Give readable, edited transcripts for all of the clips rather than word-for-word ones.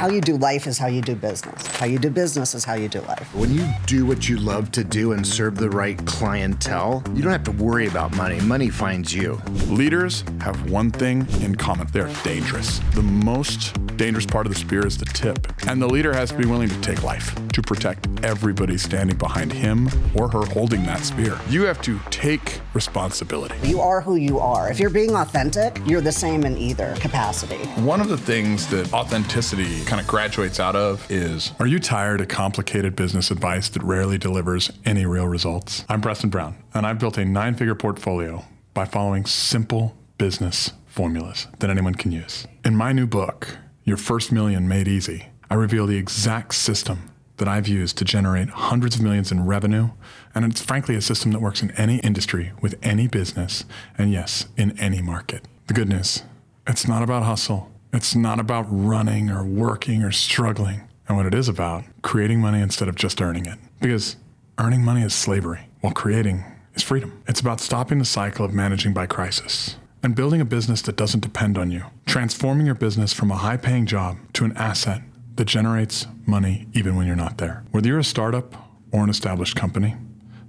how you do life is how you do business. How you do business is how you do life. When you do what you love to do and serve the right clientele, you don't have to worry about money. Money finds you. Leaders have one thing in common. They're dangerous. The most dangerous part of the spear is the tip. And the leader has to be willing to take life to protect everybody standing behind him or her holding that spear. You have to take responsibility. You are who you are. If you're being authentic, you're the same in either capacity. One of the things that authenticity kind of graduates out of is, are you tired of complicated business advice that rarely delivers any real results? I'm Preston Brown, and I've built a 9-figure portfolio by following simple business formulas that anyone can use. In my new book, Your First Million Made Easy, I reveal the exact system that I've used to generate hundreds of millions in revenue. And it's frankly a system that works in any industry, with any business, and yes, in any market. The good news, it's not about hustle. It's not about running or working or struggling. And what it is about, creating money instead of just earning it. Because earning money is slavery, while creating is freedom. It's about stopping the cycle of managing by crisis and building a business that doesn't depend on you. Transforming your business from a high-paying job to an asset that generates money even when you're not there. Whether you're a startup or an established company,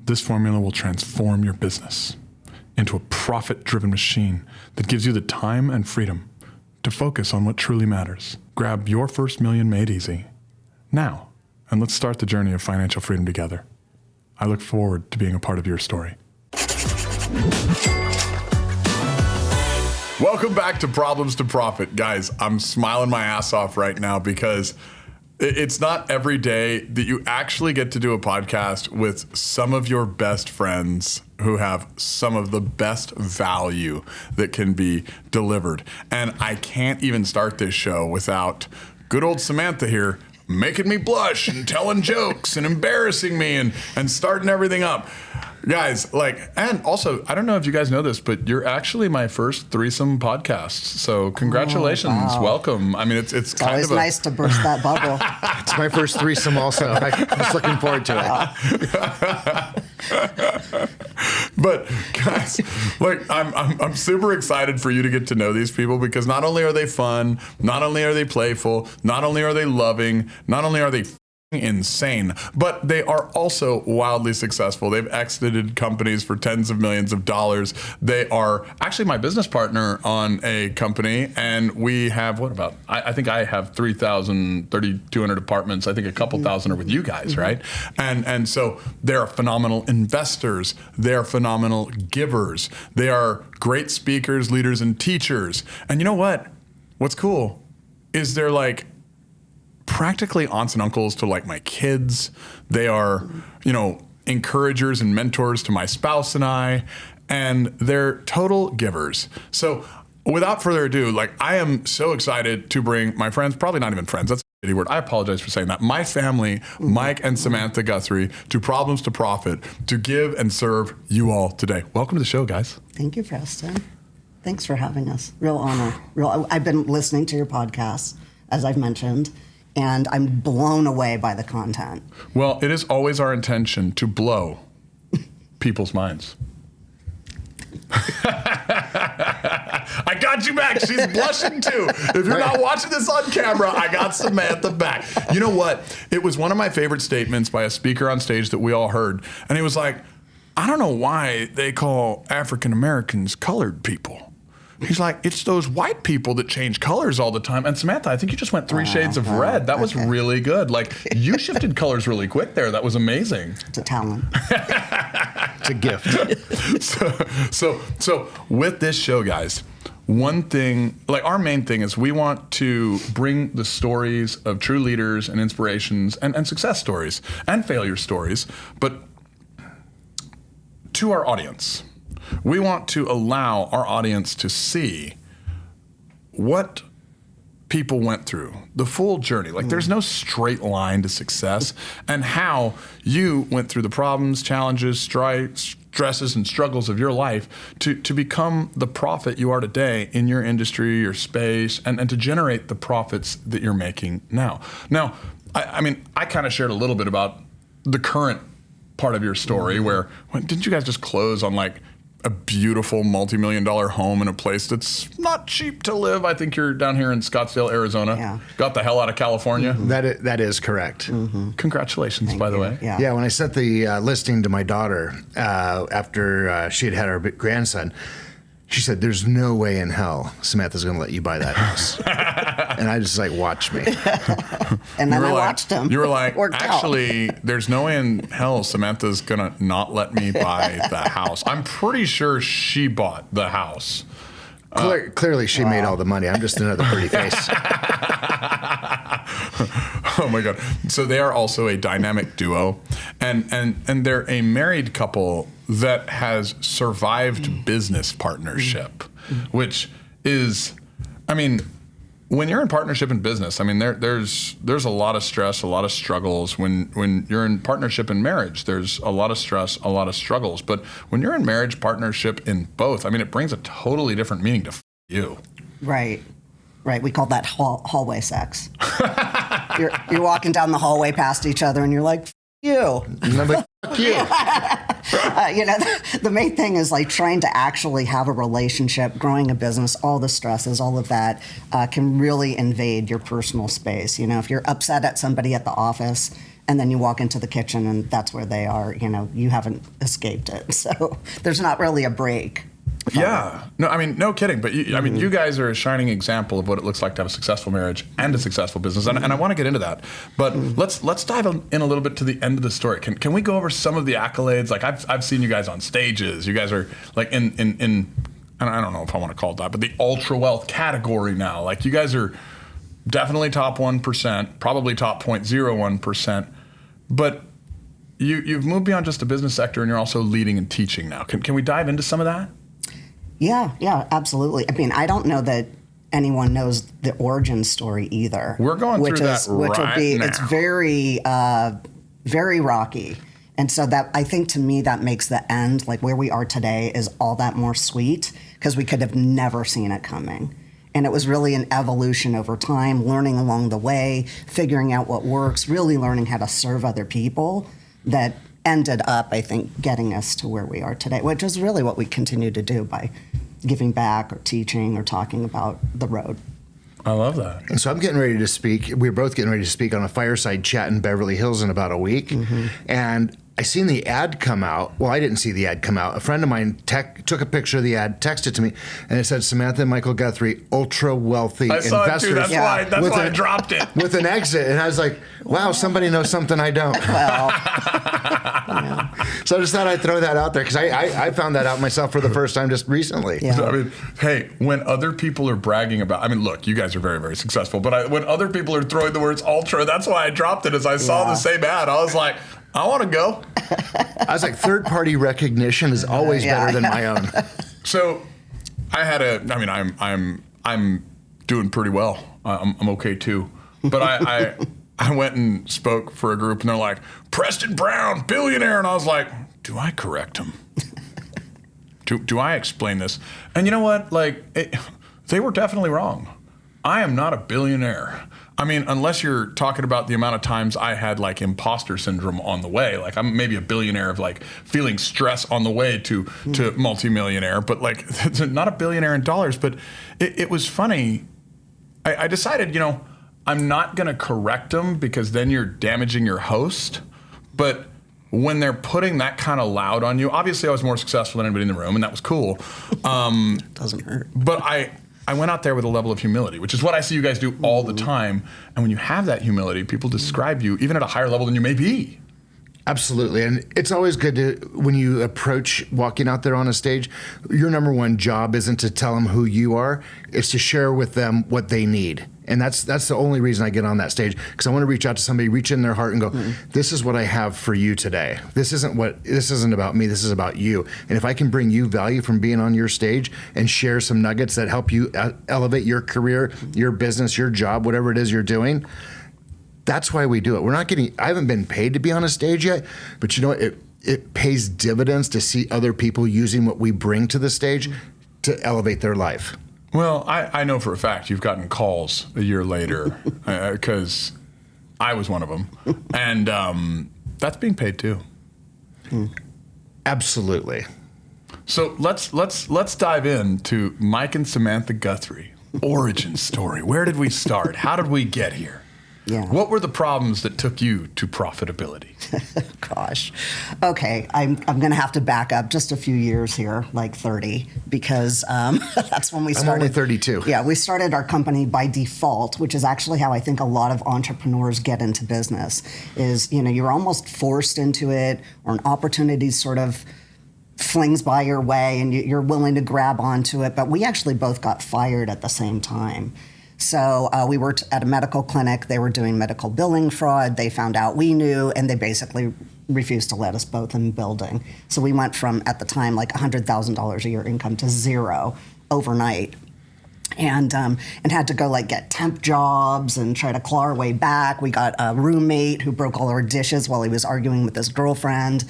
this formula will transform your business into a profit-driven machine that gives you the time and freedom to focus on what truly matters. Grab Your First Million Made Easy now, and let's start the journey of financial freedom together. I look forward to being a part of your story. Welcome back to Problems to Profit. Guys, I'm smiling my ass off right now because it's not every day that you actually get to do a podcast with some of your best friends who have some of the best value that can be delivered. And I can't even start this show without good old Samantha here making me blush and telling jokes and embarrassing me and starting everything up. Guys, and also, I don't know if you guys know this, but you're actually my first threesome podcast. So congratulations, wow. Welcome. I mean, it's kind always of nice to burst that bubble. It's my first threesome also. I was looking forward to it. But guys, I'm super excited for you to get to know these people, because not only are they fun, not only are they playful, not only are they loving, not only are they insane, but they are also wildly successful. They've exited companies for tens of millions of dollars. They are actually my business partner on a company, and we have, I think I have 3,200 apartments. I think a couple thousand are with you guys, right? And so they're phenomenal investors. They're phenomenal givers. They are great speakers, leaders, and teachers. And you know what? What's cool is they're practically aunts and uncles to my kids. They are, encouragers and mentors to my spouse and I, and they're total givers. So without further ado, I am so excited to bring my friends, probably not even friends, that's a shitty word. I apologize for saying that. My family, Mike and Samantha Guthrie, to Problems to Profit, to give and serve you all today. Welcome to the show, guys. Thank you, Preston. Thanks for having us. Real honor. I've been listening to your podcast, as I've mentioned, and I'm blown away by the content. Well, it is always our intention to blow people's minds. I got you back. She's blushing too. If you're not watching this on camera, I got Samantha back. You know what? It was one of my favorite statements by a speaker on stage that we all heard. And he was like, I don't know why they call African Americans colored people. He's like, it's those white people that change colors all the time. And Samantha, I think you just went 3 shades of red. That was really good. You shifted colors really quick there. That was amazing. It's a talent. It's a gift. So with this show, guys, one thing, our main thing is we want to bring the stories of true leaders and inspirations and success stories and failure stories, but to our audience. We want to allow our audience to see what people went through, the full journey. There's no straight line to success, and how you went through the problems, challenges, stresses, and struggles of your life to become the prophet you are today in your industry, your space, and to generate the profits that you're making now. Now, I kind of shared a little bit about the current part of your story where, didn't you guys just close on a beautiful multi-million-dollar home in a place that's not cheap to live. I think you're down here in Scottsdale, Arizona. Yeah. Got the hell out of California. That is correct. Congratulations, by the way. Yeah, when I sent the listing to my daughter after she had her grandson, she said, "There's no way in hell Samantha's going to let you buy that house." And I just like, watch me. And then I watched him. You were like, Worked out. actually, there's no way in hell Samantha's going to not let me buy the house. I'm pretty sure she bought the house. Clearly, she made all the money. I'm just another pretty face. Oh my God. So they are also a dynamic duo, and they're a married couple that has survived business partnership, which is, I mean, when you're in partnership in business, I mean, there's a lot of stress, a lot of struggles. When you're in partnership in marriage, there's a lot of stress, a lot of struggles. But when you're in marriage partnership in both, I mean, it brings a totally different meaning to you. Right. We call that hallway sex. You're walking down the hallway past each other, and you're like, you. And I'm like, fuck you. The main thing is like trying to actually have a relationship, growing a business, all the stresses, all of that can really invade your personal space. If you're upset at somebody at the office and then you walk into the kitchen and that's where they are, you haven't escaped it. So there's not really a break. Yeah. No, I mean, no kidding. But you guys are a shining example of what it looks like to have a successful marriage and a successful business. And I want to get into that. But let's dive in a little bit to the end of the story. Can we go over some of the accolades? Like I've seen you guys on stages. You guys are like in and I don't know if I want to call it that, but the ultra wealth category now. Like you guys are definitely top 1%, probably top 0.01%. But you've moved beyond just the business sector and you're also leading and teaching now. Can we dive into some of that? Yeah, absolutely. I mean, I don't know that anyone knows the origin story either. We're going through that which will be, now. It's very, very rocky. And so that, I think to me, that makes the end, like where we are today, is all that more sweet because we could have never seen it coming. And it was really an evolution over time, learning along the way, figuring out what works, really learning how to serve other people that ended up, I think, getting us to where we are today, which is really what we continue to do by giving back or teaching or talking about the road. I love that. And so I'm getting ready to speak. We're both getting ready to speak on a fireside chat in Beverly Hills in about a week. And I seen the ad come out. Well, I didn't see the ad come out. A friend of mine took a picture of the ad, texted it to me, and it said Samantha and Michael Guthrie, ultra wealthy investors. I saw it too. That's why I dropped it. With an exit. And I was like, wow, somebody knows something I don't. Well, So I just thought I'd throw that out there because I found that out myself for the first time just recently. Yeah. So, I mean, hey, when other people are bragging about, I mean, look, you guys are very, very successful, but when other people are throwing the words ultra, that's why I dropped it as I saw the same ad. I was like, I want to go. I was like, third-party recognition is always better than my own. So I'm doing pretty well. I'm okay too. But I went and spoke for a group and they're like, Preston Brown, billionaire. And I was like, do I correct him? do I explain this? And you know what? They were definitely wrong. I am not a billionaire. I mean, unless you're talking about the amount of times I had like imposter syndrome on the way, like I'm maybe a billionaire of like feeling stress on the way to multimillionaire, but like not a billionaire in dollars. But it was funny. I decided, I'm not going to correct them because then you're damaging your host. But when they're putting that kind of loud on you, obviously I was more successful than anybody in the room, and that was cool. doesn't hurt. But I went out there with a level of humility, which is what I see you guys do all the time. And when you have that humility, people describe you even at a higher level than you may be. Absolutely. And it's always good to, when you approach walking out there on a stage, your number one job isn't to tell them who you are, it's to share with them what they need. And that's the only reason I get on that stage, because I want to reach out to somebody, reach in their heart and go, this is what I have for you today. This isn't about me, this is about you. And if I can bring you value from being on your stage and share some nuggets that help you elevate your career, your business, your job, whatever it is you're doing, that's why we do it. I haven't been paid to be on a stage yet, but you know what? It pays dividends to see other people using what we bring to the stage to elevate their life. Well, I know for a fact you've gotten calls a year later because I was one of them. And that's being paid too. Absolutely. So let's dive into Mike and Samantha Guthrie. Origin story. Where did we start? How did we get here? Yeah. What were the problems that took you to profitability? Gosh. Okay, I'm going to have to back up just a few years here, like 30, because that's when we started. I'm only 32. Yeah, we started our company by default, which is actually how I think a lot of entrepreneurs get into business, is, you're almost forced into it, or an opportunity sort of flings by your way and you're willing to grab onto it. But we actually both got fired at the same time. So we worked at a medical clinic. They were doing medical billing fraud. They found out we knew, and they basically refused to let us both in the building. So we went from, at the time, like $100,000 a year income to zero overnight. And had to go like get temp jobs and try to claw our way back. We got a roommate who broke all our dishes while he was arguing with his girlfriend.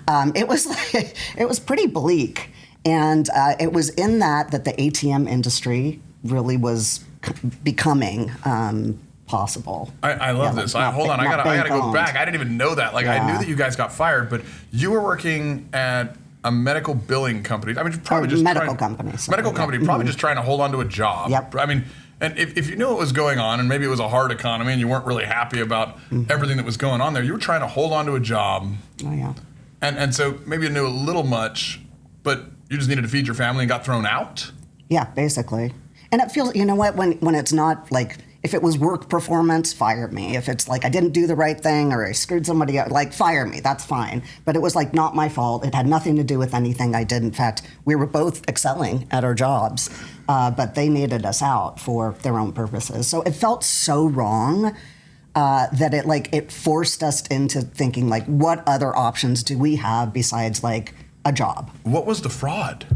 It was pretty bleak. And it was in that the ATM industry really was becoming possible. I love this. Hold on, I gotta go back. I didn't even know that. Like, I knew that you guys got fired, but you were working at a medical billing company. I mean, probably just medical company. Probably just trying to hold on to a job. Yep. I mean, and if you knew what was going on, and maybe it was a hard economy, and you weren't really happy about everything that was going on there, you were trying to hold on to a job. Oh yeah. And so maybe you knew a little much, but you just needed to feed your family and got thrown out. Yeah, basically. And it feels, you know what, when it's not like, if it was work performance, fire me. If it's like I didn't do the right thing or I screwed somebody up, like fire me, that's fine. But it was like not my fault. It had nothing to do with anything I did. In fact, we were both excelling at our jobs, but they needed us out for their own purposes. So it felt so wrong that it forced us into thinking like, what other options do we have besides like a job? What was the fraud?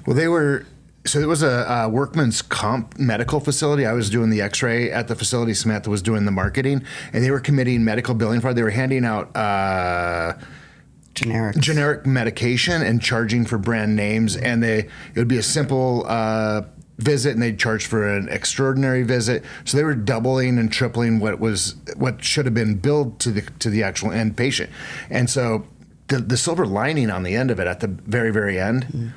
Well, so it was a workman's comp medical facility. I was doing the x-ray at the facility. Samantha was doing the marketing, and they were committing medical billing fraud. They were handing out generic medication and charging for brand names. And it would be a simple visit, and they'd charge for an extraordinary visit. So they were doubling and tripling what should have been billed to the actual end patient. And so the silver lining on the end of it, at the very, very end,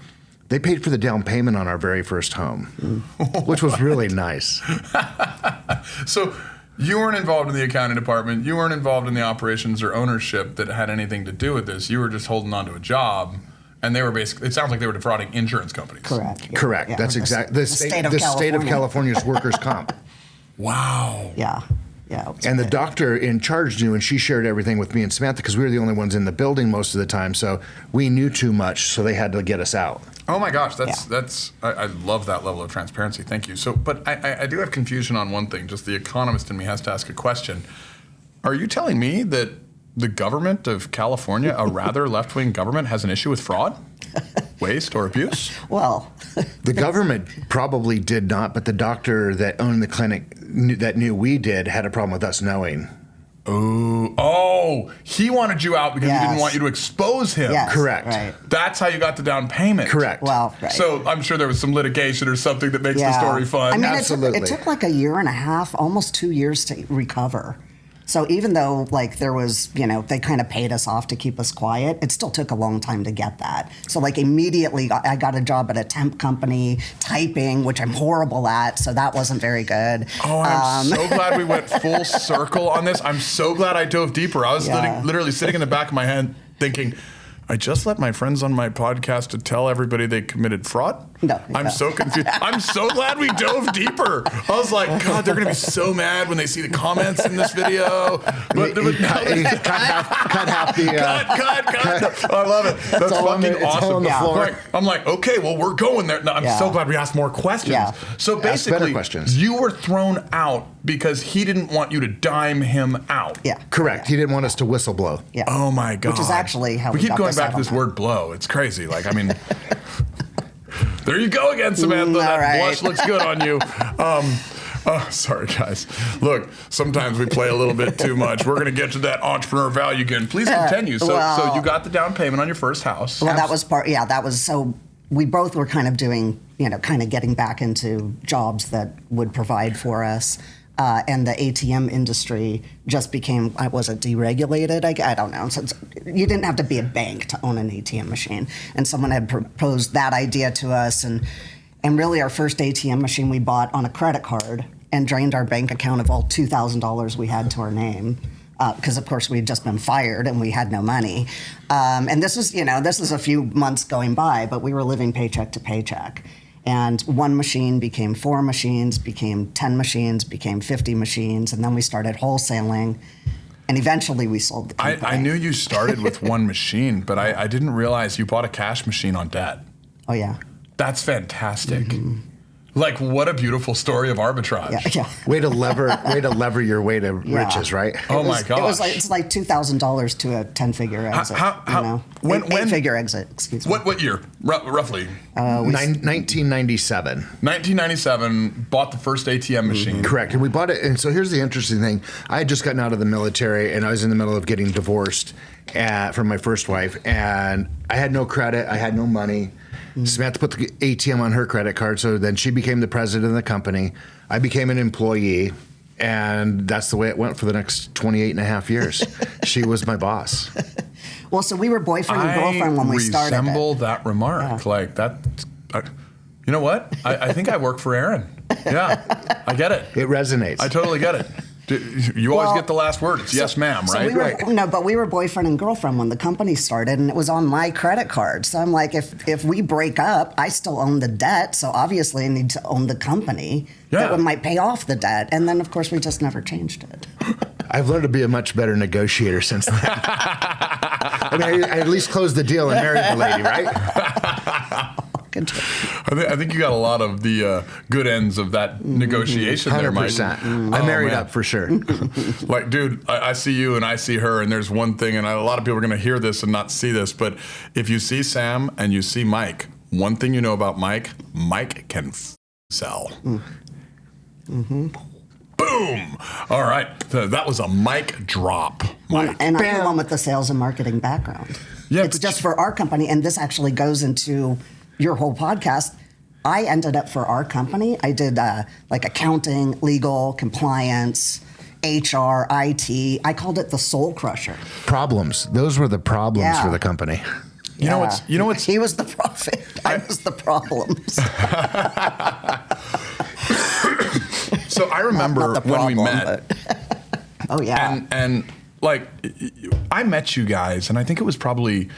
they paid for the down payment on our very first home, which was really nice. So you weren't involved in the accounting department. You weren't involved in the operations or ownership that had anything to do with this. You were just holding on to a job, and they were basically, it sounds like they were defrauding insurance companies. Correct. Yeah. Correct. Yeah. That's exactly the state of California's workers' comp. Wow. Yeah. Yeah, and the doctor in charge knew, and she shared everything with me and Samantha because we were the only ones in the building most of the time. So we knew too much, so they had to get us out. Oh my gosh, I love that level of transparency. Thank you. So, but I do have confusion on one thing. Just the economist in me has to ask a question. Are you telling me that the government of California, a rather left-wing government, has an issue with fraud, waste, or abuse? Well, the government probably did not, but the doctor that owned the clinic that knew we did had a problem with us knowing. Oh, he wanted you out because he didn't want you to expose him. Yes, correct. Right. That's how you got the down payment. Correct. Well, right. So I'm sure there was some litigation or something that makes the story fun. I mean, absolutely. It took like a year and a half, almost 2 years to recover. So even though like there was, they kind of paid us off to keep us quiet, it still took a long time to get that. So like immediately I got a job at a temp company typing, which I'm horrible at. So that wasn't very good. Oh, I'm so glad we went full circle on this. I'm so glad I dove deeper. I was literally sitting in the back of my head thinking, I just let my friends on my podcast to tell everybody they committed fraud? No. I'm so confused. I'm so glad we dove deeper. I was like, God, they're going to be so mad when they see the comments in this video. But cut half the... Cut. I love it. That's fucking awesome. I'm like, okay, well, we're going there. No, I'm so glad we asked more questions. Yeah. So Ask better basically, questions. you were thrown out because he didn't want you to dime him out. Yeah. Correct. He didn't want us to whistleblow. Yeah. Oh my God. Which is actually how we keep got going back to settlement. this word blow. It's crazy. Like, I mean, there you go again, Samantha. That right. blush looks good on you. Sorry, guys. Look, sometimes we play a little bit too much. We're going to get to that entrepreneur value again. Please continue. So you got the down payment on your first house. Well, that was part. Yeah, that was so. We both were kind of doing, kind of getting back into jobs that would provide for us. and the ATM industry just became, was it deregulated? I don't know. So you didn't have to be a bank to own an ATM machine. And someone had proposed that idea to us. And really our first ATM machine we bought on a credit card and drained our bank account of all $2,000 we had to our name. Because of course we had just been fired and we had no money. And this is a few months going by, but we were living paycheck to paycheck. And one machine became 4 machines, became 10 machines, became 50 machines, and then we started wholesaling, and eventually we sold the company. I knew you started with one machine, but I didn't realize you bought a cash machine on debt. Oh, yeah. That's fantastic. Mm-hmm. Like, what a beautiful story of arbitrage. Yeah. Way to lever your way to riches, right? My gosh. It's like $2,000 to a 10-figure exit. When 8-figure exit, excuse me. What year, roughly? 1997. 1997, bought the first ATM machine. Correct. And we bought it. And so here's the interesting thing. I had just gotten out of the military, and I was in the middle of getting divorced from my first wife. And I had no credit. I had no money. Samantha put the ATM on her credit card, so then she became the president of the company. I became an employee, and that's the way it went for the next 28 and a half years. She was my boss. Well, so we were boyfriend and girlfriend when we started. I resemble that remark. Yeah. Like that. You know what? I think I work for Aaron. Yeah, I get it. It resonates. I totally get it. You always get the last word. It's yes, ma'am, right? No, but we were boyfriend and girlfriend when the company started, and it was on my credit card. So I'm like, if we break up, I still own the debt, so obviously I need to own the company that might pay off the debt. And then, of course, we just never changed it. I've learned to be a much better negotiator since then. I mean, I at least closed the deal and married the lady, right? I think you got a lot of the good ends of that negotiation 100%. there, Mike. 100%. I married up for sure. Like, dude, I see you and I see her, and there's one thing, and a lot of people are going to hear this and not see this, but if you see Sam and you see Mike, one thing you know about Mike can sell. Mm-hmm. Boom! All right, that was a mic drop, Mike. And I'm the one with the sales and marketing background. Yeah, it's just for our company, and this actually goes into your whole podcast. I ended up for our company. I did like accounting, legal, compliance, HR, IT. I called it the soul crusher. Problems. Those were the problems for the company. You know what's he was the prophet. I was the problems. So I remember when we met. Oh yeah. And like I met you guys, and I think it was probably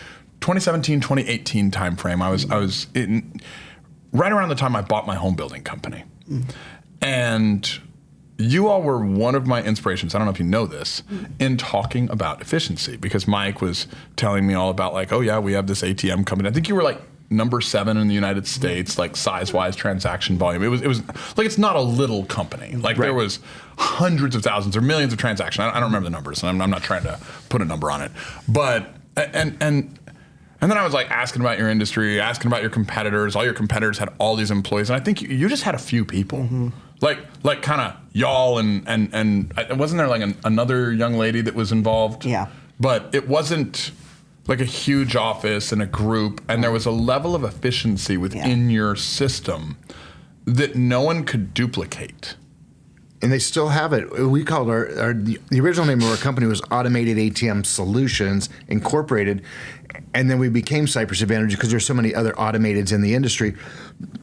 2017, 2018 timeframe. I was in right around the time I bought my home building company. And you all were one of my inspirations, I don't know if you know this, in talking about efficiency, because Mike was telling me all about like, oh yeah, we have this ATM company. I think you were like number 7 in the United States, like size-wise transaction volume. It was like, it's not a little company. Like there was hundreds of thousands or millions of transactions. I don't remember the numbers, and I'm not trying to put a number on it. But, and then I was like asking about your industry, asking about your competitors. All your competitors had all these employees, and I think you just had a few people, like kind of y'all, and wasn't there like another young lady that was involved? Yeah, but it wasn't like a huge office and a group, and there was a level of efficiency within your system that no one could duplicate. And they still have it. We called the original name of our company was Automated ATM Solutions Incorporated, and then we became Cypress Advantage because there's so many other automateds in the industry.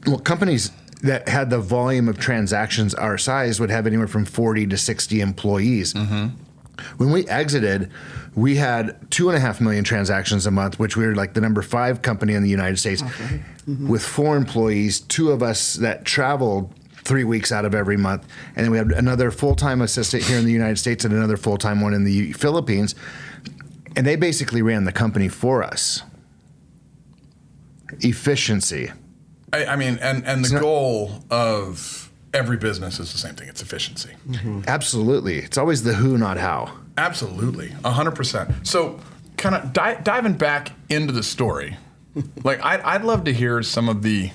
Well, companies that had the volume of transactions our size would have anywhere from 40 to 60 employees. When we exited, we had 2.5 million transactions a month, which we were like the number 5 company in the United States, with 4 employees, 2 of us that traveled 3 weeks out of every month. And then we had another full-time assistant here in the United States and another full-time one in the Philippines. And they basically ran the company for us. Efficiency. I mean, and the goal of every business is the same thing. It's efficiency. Absolutely. It's always the who, not how. Absolutely. 100%. So kind of diving back into the story, like I'd love to hear some of the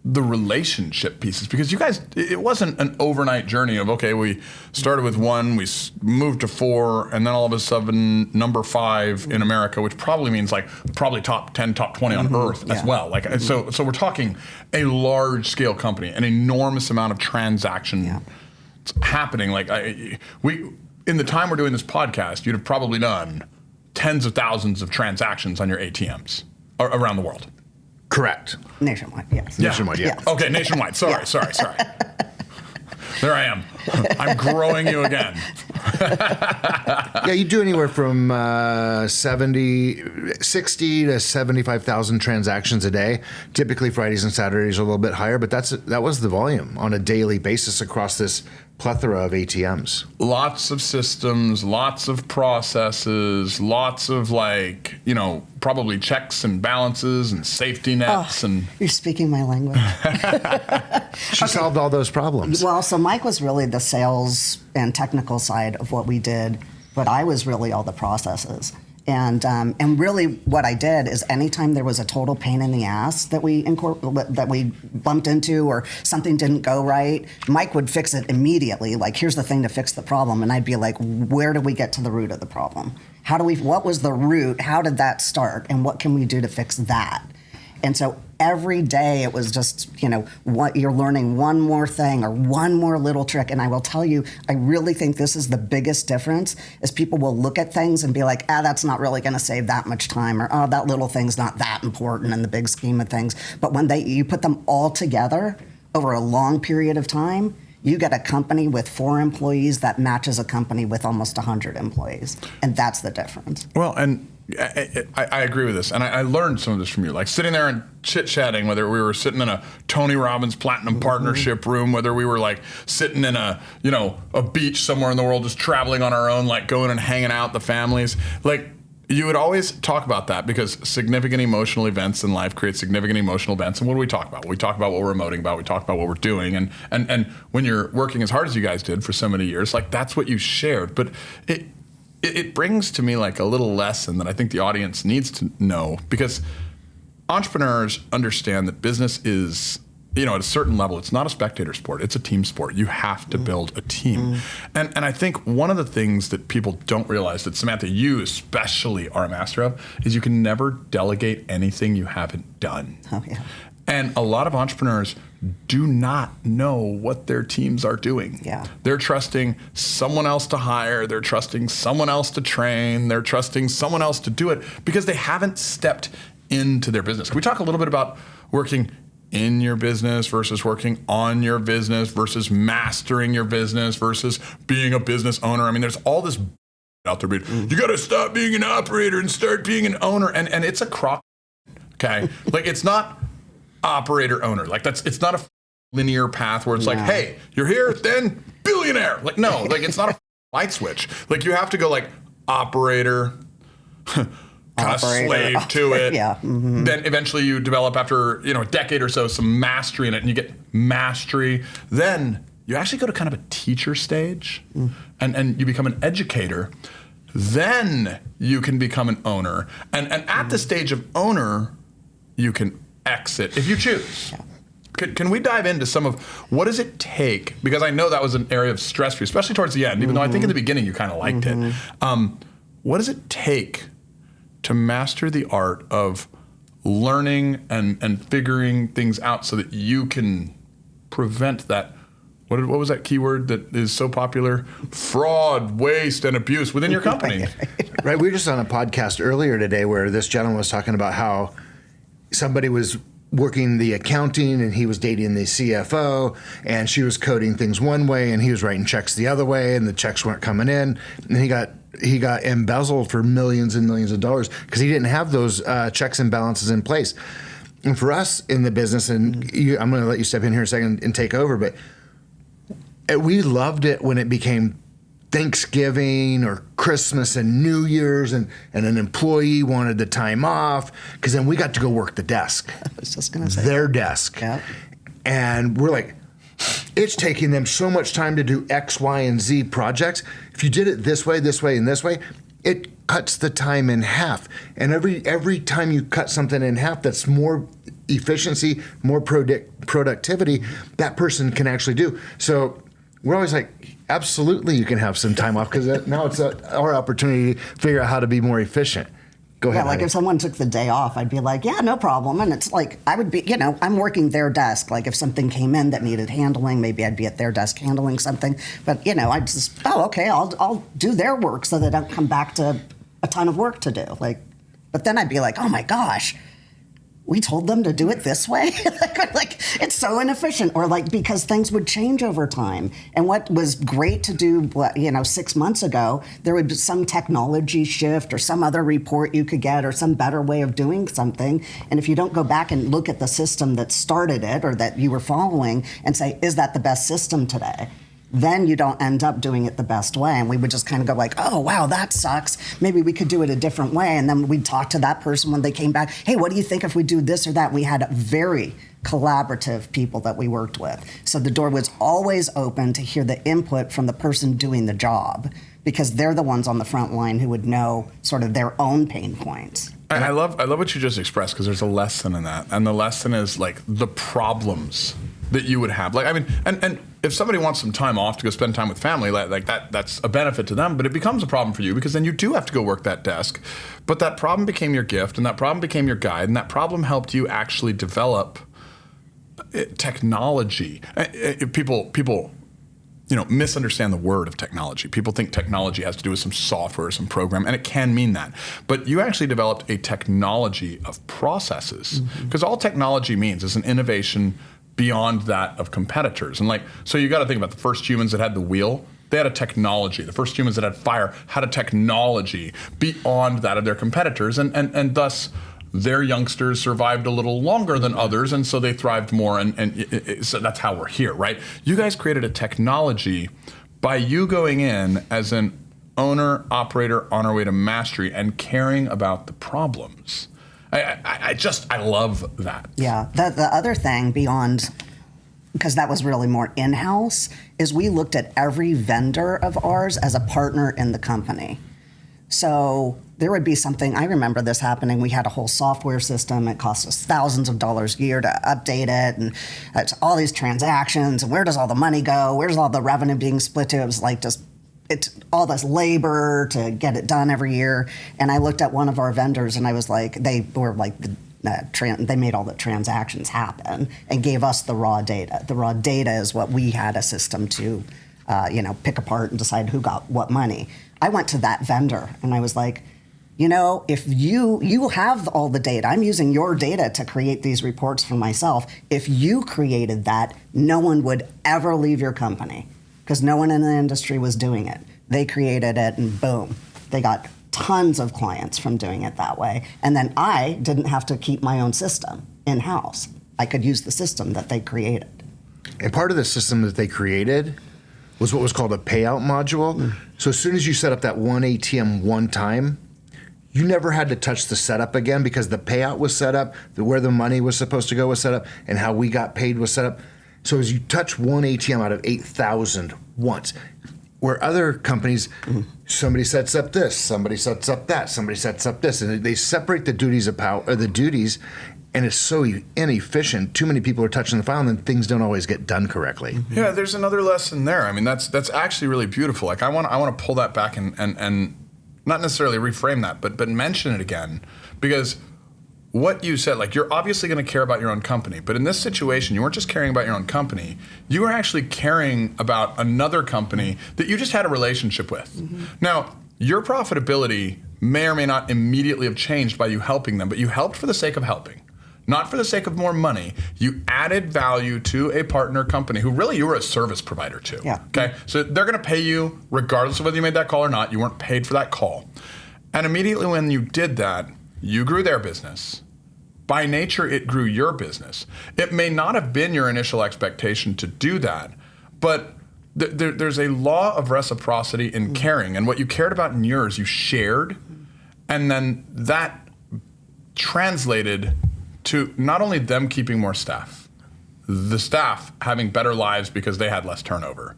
relationship pieces, because you guys, it wasn't an overnight journey of, okay, we started with 1, we moved to 4, and then all of a sudden number 5 in America, which probably means like probably top 10, top 20 on earth as well. Like, so we're talking a large scale company, an enormous amount of transaction happening, like in the time we're doing this podcast, you'd have probably done tens of thousands of transactions on your ATMs around the world. Correct. Nationwide, yes. Yeah. Nationwide, yeah. Yes. Okay, nationwide. Sorry. There I am. I'm growing you again. Yeah, you do anywhere from 60 to 75,000 transactions a day. Typically Fridays and Saturdays are a little bit higher, but that was the volume on a daily basis across this plethora of ATMs. Lots of systems, lots of processes, lots of probably checks and balances and safety nets. And You're speaking my language. She solved all those problems. Well, so Mike was really the sales and technical side of what we did, but I was really all the processes. And really what I did is anytime there was a total pain in the ass that we bumped into or something didn't go right, Mike would fix it immediately. Like, here's the thing to fix the problem. And I'd be like, where do we get to the root of the problem? What was the root? How did that start? And what can we do to fix that? And so every day it was just, what you're learning one more thing or one more little trick. And I will tell you, I really think this is the biggest difference is people will look at things and be like, that's not really going to save that much time, or that little thing's not that important in the big scheme of things. But when you put them all together over a long period of time, you get a company with 4 employees that matches a company with almost 100 employees. And that's the difference. Well, and I agree with this, and I learned some of this from you. Like sitting there and chit-chatting, whether we were sitting in a Tony Robbins Platinum Partnership room, whether we were like sitting in a beach somewhere in the world, just traveling on our own, like going and hanging out with the families. Like you would always talk about that because significant emotional events in life create significant emotional events. And what do we talk about? We talk about what we're emoting about. We talk about what we're doing. And when you're working as hard as you guys did for so many years, like that's what you shared. But it brings to me like a little lesson that I think the audience needs to know, because entrepreneurs understand that business is, at a certain level, it's not a spectator sport, it's a team sport. You have to build a team. And I think one of the things that people don't realize that, Samantha, you especially are a master of, is you can never delegate anything you haven't done. Oh, yeah. And a lot of entrepreneurs do not know what their teams are doing. Yeah. They're trusting someone else to hire. They're trusting someone else to train. They're trusting someone else to do it because they haven't stepped into their business. Can we talk a little bit about working in your business versus working on your business versus mastering your business versus being a business owner? I mean, there's all this out there. You got to stop being an operator and start being an owner. And it's a crock. Okay. Like it's not operator owner. Like it's not a linear path where it's like, hey, you're here, then billionaire. Like, no, like it's not a light switch. Like you have to go like operator, kind of slave to it. Yeah. Mm-hmm. Then eventually you develop after, a decade or so, some mastery in it and you get mastery. Then you actually go to kind of a teacher stage and you become an educator. Then you can become an owner. And at the stage of owner, you can exit if you choose. Yeah. Can we dive into some of what does it take? Because I know that was an area of stress for you, especially towards the end, even though I think in the beginning you kind of liked it. What does it take to master the art of learning and figuring things out so that you can prevent that? What was that keyword that is so popular? Fraud, waste, and abuse within your company. Right. We were just on a podcast earlier today where this gentleman was talking about how somebody was working the accounting and he was dating the CFO and she was coding things one way and he was writing checks the other way and the checks weren't coming in, and he got embezzled for millions and millions of dollars because he didn't have those checks and balances in place. And for us in the business, and I'm going to let you step in here a second and take over, but we loved it when it became Thanksgiving or Christmas and New Year's and an employee wanted the time off because then we got to go work the desk. I was just going to say their desk. Yeah. And we're like, it's taking them so much time to do X, Y, and Z projects. If you did it this way, and this way, it cuts the time in half. And every time you cut something in half, that's more efficiency, more productivity that person can actually do. So we're always like, absolutely, you can have some time off because now it's our opportunity to figure out how to be more efficient. Go ahead. Yeah, like Heidi. if someone took the day off, I'd be like, yeah, no problem. And it's like, I would be, I'm working their desk. Like if something came in that needed handling, maybe I'd be at their desk handling something. But, I'd just, okay, I'll do their work so they don't come back to a ton of work to do. But then I'd be like, oh my gosh, we told them to do it this way? like it's so inefficient. Or because things would change over time. And what was great to do, 6 months ago, there would be some technology shift or some other report you could get or some better way of doing something. And if you don't go back and look at the system that started it or that you were following and say, is that the best system today? Then you don't end up doing it the best way. And we would just kind of go like, oh, wow, that sucks. Maybe we could do it a different way. And then we'd talk to that person when they came back. Hey, what do you think if we do this or that? We had very collaborative people that we worked with. So the door was always open to hear the input from the person doing the job because they're the ones on the front line who would know sort of their own pain points. I love what you just expressed because there's a lesson in that. And the lesson is like the problems that you would have. Like, I mean, and if somebody wants some time off to go spend time with family, like that's a benefit to them, but it becomes a problem for you because then you do have to go work that desk. But that problem became your gift and that problem became your guide and that problem helped you actually develop technology. People misunderstand the word of technology. People think technology has to do with some software or some program, and it can mean that. But you actually developed a technology of processes because all technology means is an innovation beyond that of competitors. And so you got to think about the first humans that had the wheel. They had a technology. The first humans that had fire had a technology beyond that of their competitors. And thus, their youngsters survived a little longer than others, and so they thrived more. So that's how we're here, right? You guys created a technology by you going in as an owner, operator on our way to mastery and caring about the problems. I love that. Yeah. The other thing beyond, because that was really more in-house, is we looked at every vendor of ours as a partner in the company. So there would be something, I remember this happening, we had a whole software system, it cost us thousands of dollars a year to update it, and it's all these transactions, and where does all the money go, where's all the revenue being split to? It was like just, it's all this labor to get it done every year. And I looked at one of our vendors and I was like, they were like, they made all the transactions happen and gave us the raw data. The raw data is what we had a system to, pick apart and decide who got what money. I went to that vendor and I was like, if you have all the data, I'm using your data to create these reports for myself. If you created that, no one would ever leave your company because no one in the industry was doing it. They created it and boom, they got tons of clients from doing it that way. And then I didn't have to keep my own system in-house. I could use the system that they created. And part of the system that they created was what was called a payout module. So as soon as you set up that one ATM one time, you never had to touch the setup again because the payout was set up, where the money was supposed to go was set up, and how we got paid was set up. So as you touch one ATM out of 8,000 once, where other companies, somebody sets up this, somebody sets up that, somebody sets up this, and they separate the duties of power, or the duties, and it's so inefficient. Too many people are touching the file, and then things don't always get done correctly. Yeah, there's another lesson there. I mean, that's actually really beautiful. Like I want to pull that back and not necessarily reframe that, but mention it again, because what you said, like you're obviously going to care about your own company, but in this situation, you weren't just caring about your own company. You were actually caring about another company that you just had a relationship with. Now, your profitability may or may not immediately have changed by you helping them, but you helped for the sake of helping. Not for the sake of more money. You added value to a partner company who really you were a service provider to. Yeah. Okay? So they're going to pay you regardless of whether you made that call or not. You weren't paid for that call. And immediately when you did that, you grew their business. By nature, it grew your business. It may not have been your initial expectation to do that, but there's a law of reciprocity in caring. And what you cared about in yours, you shared. And then that translated to not only them keeping more staff, the staff having better lives because they had less turnover,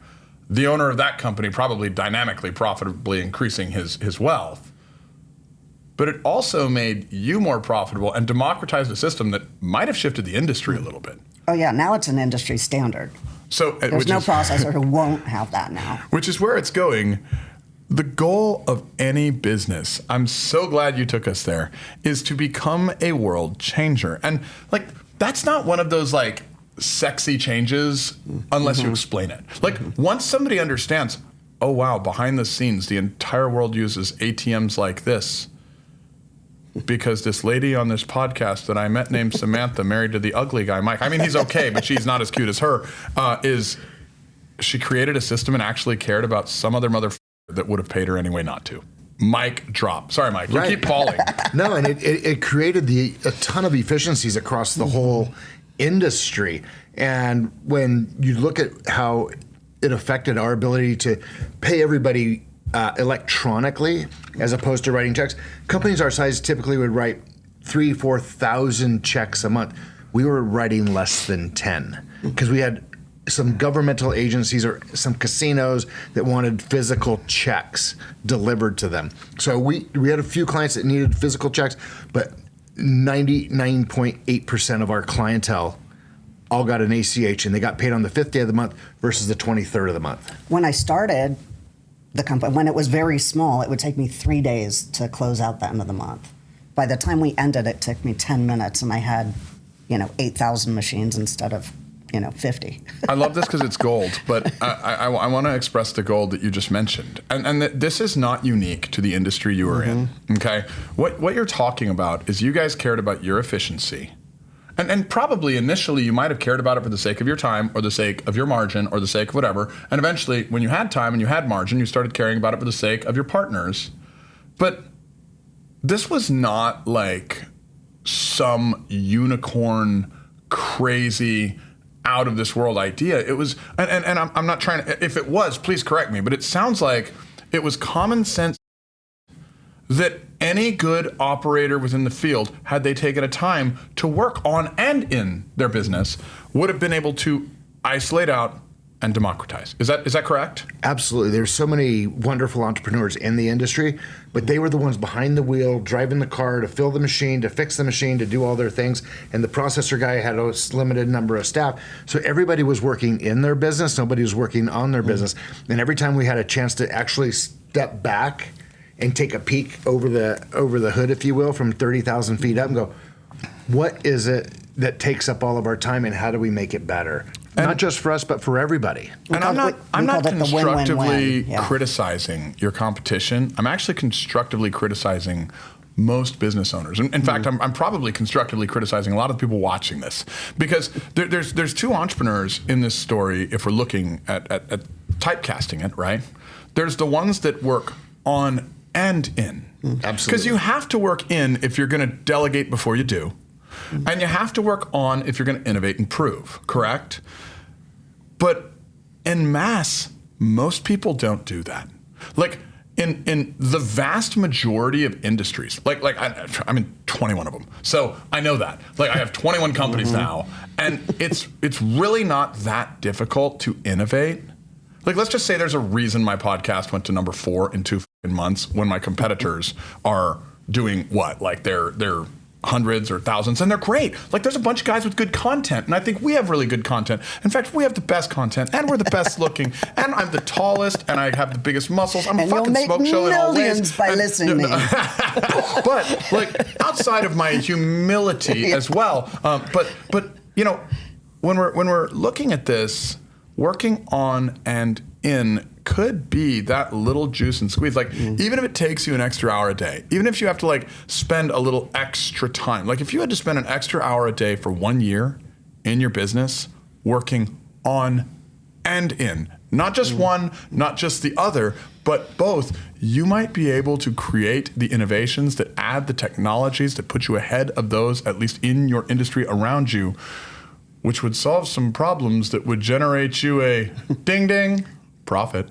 the owner of that company probably dynamically, profitably increasing his wealth. But it also made you more profitable and democratized a system that might have shifted the industry a little bit. Oh yeah, now it's an industry standard. So There's no processor who won't have that now. Which is where it's going. The goal of any business, I'm so glad you took us there, is to become a world changer. And like, that's not one of those like sexy changes unless you explain it. Like once somebody understands, oh wow, behind the scenes, the entire world uses ATMs like this because this lady on this podcast that I met named Samantha, married to the ugly guy, Mike. I mean, he's okay, but she's not as cute as her, she created a system and actually cared about some other motherfucker that would have paid her anyway not to. Mic drop. Sorry, Mike. You keep falling. No, and it created a ton of efficiencies across the whole industry. And when you look at how it affected our ability to pay everybody electronically as opposed to writing checks, companies our size typically would write 3,000-4,000 checks a month. We were writing less than 10 because we had some governmental agencies or some casinos that wanted physical checks delivered to them. So we had a few clients that needed physical checks, but 99.8% of our clientele all got an ACH, and they got paid on the 5th day of the month versus the 23rd of the month. When I started the company, when it was very small, it would take me 3 days to close out the end of the month. By the time we ended, it took me 10 minutes, and I had, 8,000 machines instead of 50. I love this because it's gold, but I want to express the gold that you just mentioned. And this is not unique to the industry you are in, okay? What you're talking about is you guys cared about your efficiency. And probably initially you might have cared about it for the sake of your time or the sake of your margin or the sake of whatever. And eventually when you had time and you had margin, you started caring about it for the sake of your partners. But this was not like some unicorn, crazy, out of this world idea. It was, and I'm not trying to, if it was, please correct me, but it sounds like it was common sense that any good operator within the field, had they taken a time to work on and in their business, would have been able to isolate out and democratize. Is that correct? Absolutely. There's so many wonderful entrepreneurs in the industry, but they were the ones behind the wheel, driving the car to fill the machine, to fix the machine, to do all their things. And the processor guy had a limited number of staff. So everybody was working in their business. Nobody was working on their business. And every time we had a chance to actually step back and take a peek over the hood, if you will, from 30,000 feet up and go, what is it that takes up all of our time and how do we make it better? And not just for us, but for everybody. And I'm not constructively criticizing your competition. I'm actually constructively criticizing most business owners. In fact, I'm probably constructively criticizing a lot of the people watching this, because there's two entrepreneurs in this story. If we're looking at typecasting it, right? There's the ones that work on and in. Absolutely. Because you have to work in if you're going to delegate before you do. And you have to work on if you're going to innovate and prove, correct? But en masse, most people don't do that. Like in the vast majority of industries, like I'm in 21 of them, so I know that. Like I have 21 companies now, and it's really not that difficult to innovate. Like let's just say there's a reason my podcast went to number 4 in 2 months when my competitors are doing what? Like they're hundreds or thousands, and they're great. Like there's a bunch of guys with good content, and I think we have really good content. In fact, we have the best content, and we're the best looking, and I'm the tallest, and I have the biggest muscles. I'm a fucking smoke show in all ways. Millions by listening. But like outside of my humility as well, but when we're looking at this, working on and in could be that little juice and squeeze. Like even if it takes you an extra hour a day, even if you have to like spend a little extra time, like if you had to spend an extra hour a day for 1 year in your business working on and in, not just one, not just the other, but both, you might be able to create the innovations that add the technologies that put you ahead of those, at least in your industry around you, which would solve some problems that would generate you a ding ding profit.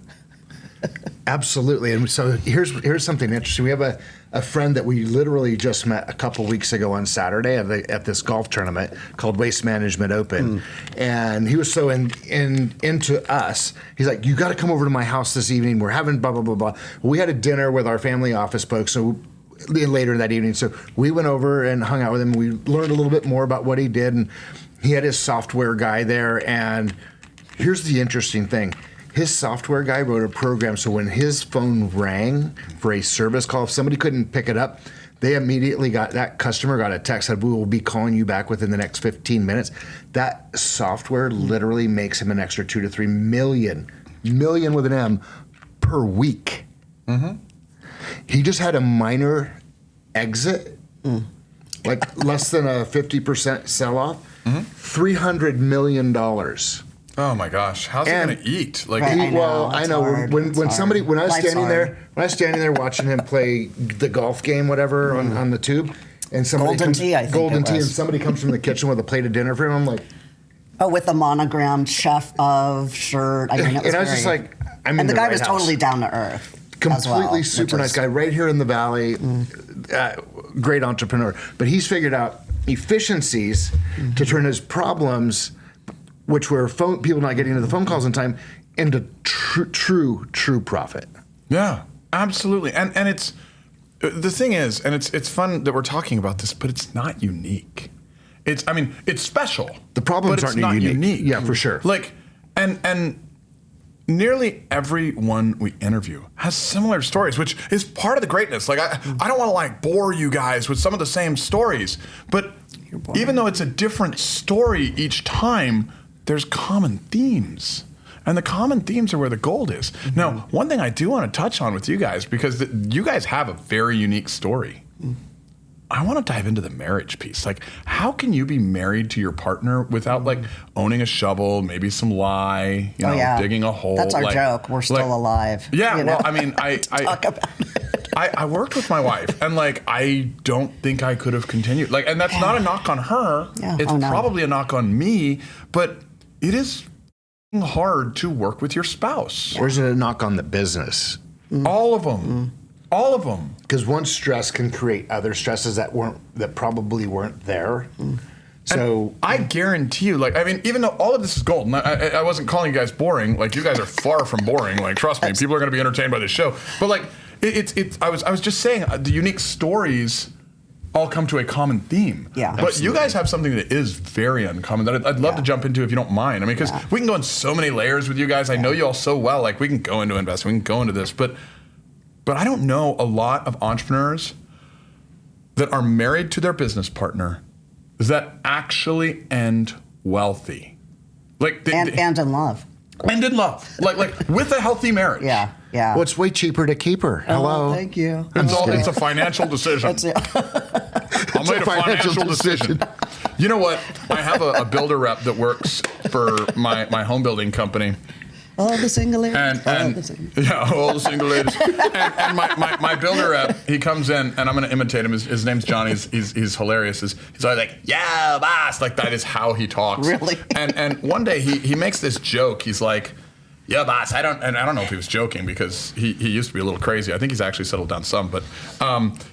Absolutely. And so here's something interesting. We have a friend that we literally just met a couple weeks ago on Saturday at this golf tournament called Waste Management Open. And he was so into us. He's like, you got to come over to my house this evening. We're having blah, blah, blah, blah. We had a dinner with our family office folks. So later that evening. So we went over and hung out with him. We learned a little bit more about what he did. And he had his software guy there. And here's the interesting thing. His software guy wrote a program so when his phone rang for a service call, if somebody couldn't pick it up, they immediately that customer got a text that we will be calling you back within the next 15 minutes. That software literally makes him an extra 2 to 3 million with an M per week. Mm-hmm. He just had a minor exit, like less than a 50% sell off, $300 million. Oh my gosh, how's he gonna eat? Like, Right. I know. Hard. When It's somebody hard. when I was Life's standing hard. there watching him play the golf game, whatever, on the tube, and somebody Golden tea, I think golden it tea, and was. somebody comes from the kitchen with a plate of dinner for him. I'm like, Oh, with the monogrammed chef of shirt. I mean, it was and I was just very- like, I'm in and the the guy right was house. totally down to earth. as well, Completely which super nice is- guy, right here in the valley. Great entrepreneur, but he's figured out efficiencies to turn his problems, which were people not getting to the phone calls in time, into true profit. yeah, absolutely. And it's the thing is, and it's fun that we're talking about this, but it's not unique. It's special. The problems but it's aren't not unique. Yeah, for sure. Like, and nearly everyone we interview has similar stories, which is part of the greatness. Like, I don't want to like bore you guys with some of the same stories, but even though it's a different story each time, there's common themes. And the common themes are where the gold is. Mm-hmm. Now, one thing I do want to touch on with you guys, because you guys have a very unique story. I want to dive into the marriage piece. Like, how can you be married to your partner without like owning a shovel, maybe some lye, digging a hole? That's our like, joke. We're still alive. Yeah, you know? well, I mean, Talk about it. I worked with my wife, and like, I don't think I could have continued. Like, and that's not a knock on her. Yeah. It's Oh, no. probably a knock on me, but it is hard to work with your spouse. Or is it a knock on the business? All of them. All of them. Because one stress can create other stresses that probably weren't there. So I guarantee you, like, I mean, even though all of this is gold, and I wasn't calling you guys boring. Like, you guys are far from boring. Like, trust me, people are going to be entertained by this show. But like, I was just saying, the unique stories all come to a common theme. Yeah. But you guys have something that is very uncommon that I'd love to jump into if you don't mind. I mean, because we can go in so many layers with you guys. I know you all so well. Like, we can go into investing, we can go into this, but I don't know a lot of entrepreneurs that are married to their business partner that actually end wealthy. Like, and in love. and in love, like with a healthy marriage. Yeah. well, it's way cheaper to keep her. Hello. Oh, thank you. It's a financial decision. That's it. I made a financial decision. You know what? I have a builder rep that works for my home building company. All the single ladies. And all the single ladies. and my builder rep, he comes in, and I'm going to imitate him. His name's Johnny. He's hilarious. He's always like, yeah, boss. Like, that is how he talks. Really? And one day he makes this joke. He's like, yeah, boss. I don't know if he was joking, because he used to be a little crazy. I think he's actually settled down some. But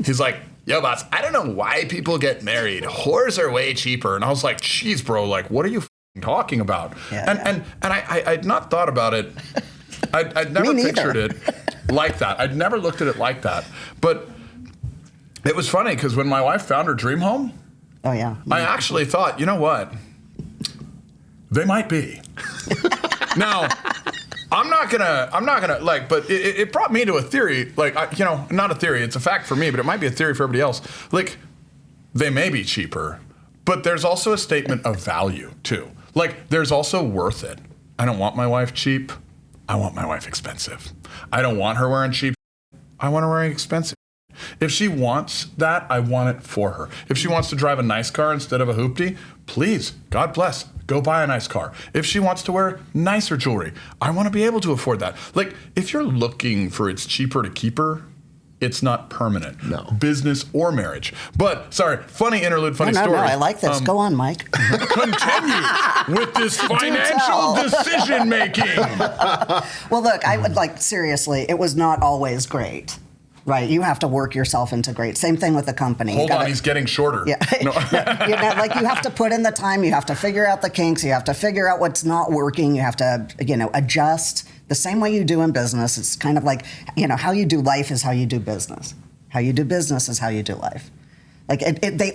he's like, yo, boss, I don't know why people get married. Whores are way cheaper. And I was like, geez, bro. Like, what are you talking about? And I'd not thought about it. I'd never pictured it like that. I'd never looked at it like that. But it was funny, because when my wife found her dream home, Oh, yeah. I actually thought, you know what? They might be. Now, I'm not gonna like, but it brought me to a theory, like, not a theory, it's a fact for me, but it might be a theory for everybody else. Like, they may be cheaper, but there's also a statement of value too. Like, there's also worth it. I don't want my wife cheap. I want my wife expensive. I don't want her wearing cheap. I want her wearing expensive. If she wants that, I want it for her. If she wants to drive a nice car instead of a hoopty, please, God bless, go buy a nice car. If she wants to wear nicer jewelry, I want to be able to afford that. Like, if you're looking for it's cheaper to keep her, it's not permanent. No. Business or marriage. But, sorry, funny interlude, funny story. No, I like this. Go on, Mike. Continue with this financial tell. decision making. Well, look, I would seriously, it was not always great, right? You have to work yourself into great. Same thing with the company. Hold on, he's getting shorter. Yeah. No. You have to put in the time. You have to figure out the kinks. You have to figure out what's not working. You have to, adjust the same way you do in business. It's kind of like, how you do life is how you do business. How you do business is how you do life. Like they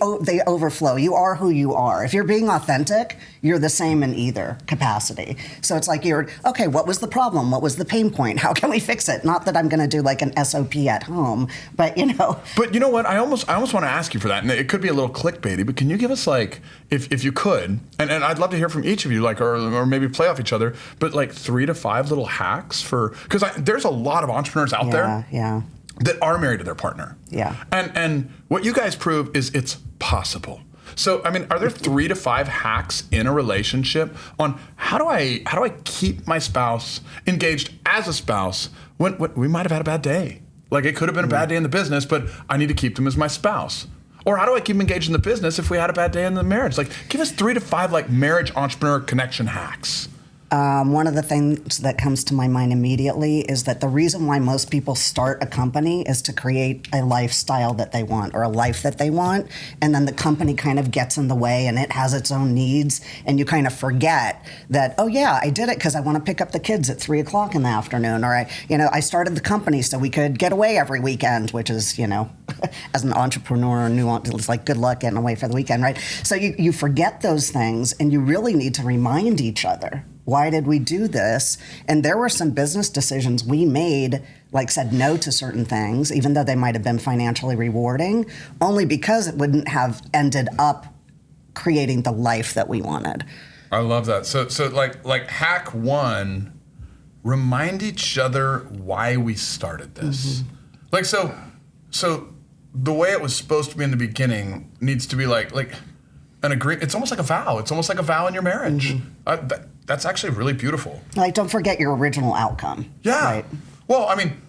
overflow. You are who you are. If you're being authentic, you're the same in either capacity. So it's like okay, what was the problem? What was the pain point? How can we fix it? Not that I'm going to do like an SOP at home, but But you know what? I almost want to ask you for that, and it could be a little clickbaity, but can you give us like, if you could, and I'd love to hear from each of you, like, or maybe play off each other, but like 3 to 5 little hacks because there's a lot of entrepreneurs out there. Yeah. That are married to their partner. Yeah. And what you guys prove is it's possible. So, I mean, are there 3 to 5 hacks in a relationship on how do I keep my spouse engaged as a spouse when we might have had a bad day? Like, it could have been a bad day in the business, but I need to keep them as my spouse. Or how do I keep them engaged in the business if we had a bad day in the marriage? Like, give us 3 to 5 like marriage entrepreneur connection hacks. One of the things that comes to my mind immediately is that the reason why most people start a company is to create a lifestyle that they want or a life that they want. And then the company kind of gets in the way and it has its own needs. And you kind of forget that, oh, yeah, I did it because I want to pick up the kids at 3 o'clock in the afternoon. Or, I started the company so we could get away every weekend, which is, as an entrepreneur, it's like good luck getting away for the weekend, right? So you forget those things and you really need to remind each other. Why did we do this? And there were some business decisions we made, like said no to certain things, even though they might have been financially rewarding, only because it wouldn't have ended up creating the life that we wanted. I love that. So like hack 1, remind each other why we started this. Mm-hmm. Like so the way it was supposed to be in the beginning needs to be like an agreement. It's almost like a vow. It's almost like a vow in your marriage. Mm-hmm. That's actually really beautiful. Like, don't forget your original outcome. Yeah. Right? Well, I mean,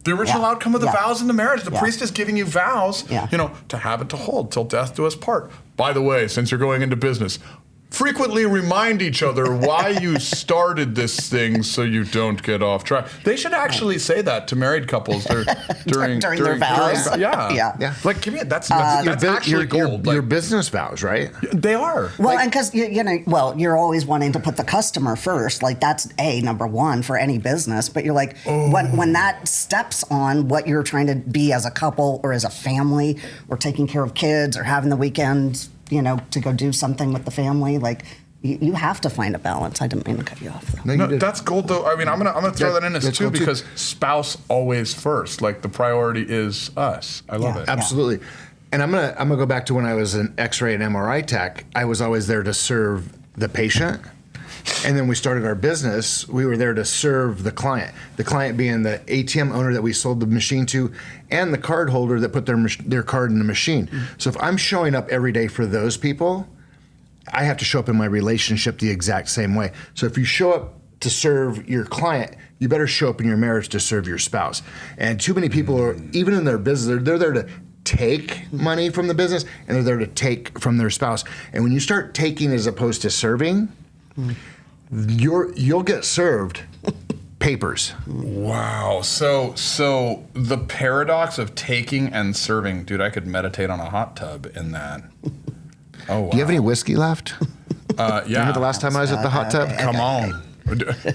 the original outcome of the vows in the marriage, the priest is giving you vows, to have it to hold till death do us part. By the way, since you're going into business, frequently remind each other why you started this thing so you don't get off track. They should actually say that to married couples during their vows. Yeah. Like, give me that's actually gold. Your business vows, right? They are. Well, and because you're always wanting to put the customer first. Like, that's number one for any business. But you're like, when that steps on what you're trying to be as a couple or as a family, or taking care of kids or having the weekend, to go do something with the family, like you have to find a balance. I didn't mean to cut you off, though. No, that's gold, though. I mean, I'm gonna throw that in as too, because spouse always first. Like, the priority is us. I love it. Absolutely. And I'm gonna go back to when I was an X-ray and MRI tech. I was always there to serve the patient. And then we started our business. We were there to serve the client being the ATM owner that we sold the machine to, and the card holder that put their card in the machine. Mm-hmm. So if I'm showing up every day for those people, I have to show up in my relationship the exact same way. So if you show up to serve your client, you better show up in your marriage to serve your spouse. And too many people are, even in their business, they're there to take money from the business, and they're there to take from their spouse. And when you start taking as opposed to serving, you'll get served papers. Wow. So the paradox of taking and serving, dude, I could meditate on a hot tub in that. Oh, wow. Do you have any whiskey left? Yeah. Remember the last time I was at the hot tub? Come on.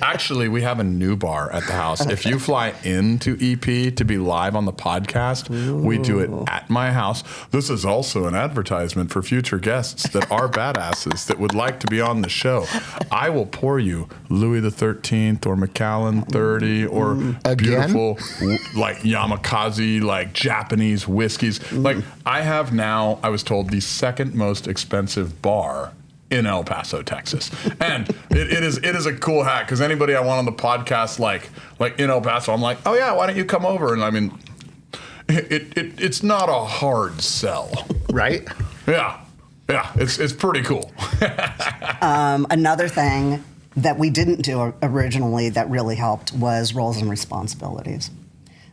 Actually, we have a new bar at the house. If you fly into EP to be live on the podcast, we do it at my house. This is also an advertisement for future guests that are badasses that would like to be on the show. I will pour you Louis the 13th or Macallan 30 or beautiful like Yamakaze, like Japanese whiskeys. Like, I have now, I was told, the second most expensive bar in El Paso, Texas. And it is a cool hack, because anybody I want on the podcast, like in El Paso, I'm like, oh yeah, why don't you come over? And I mean, it's not a hard sell. Right? Yeah, it's pretty cool. Another thing that we didn't do originally that really helped was roles and responsibilities.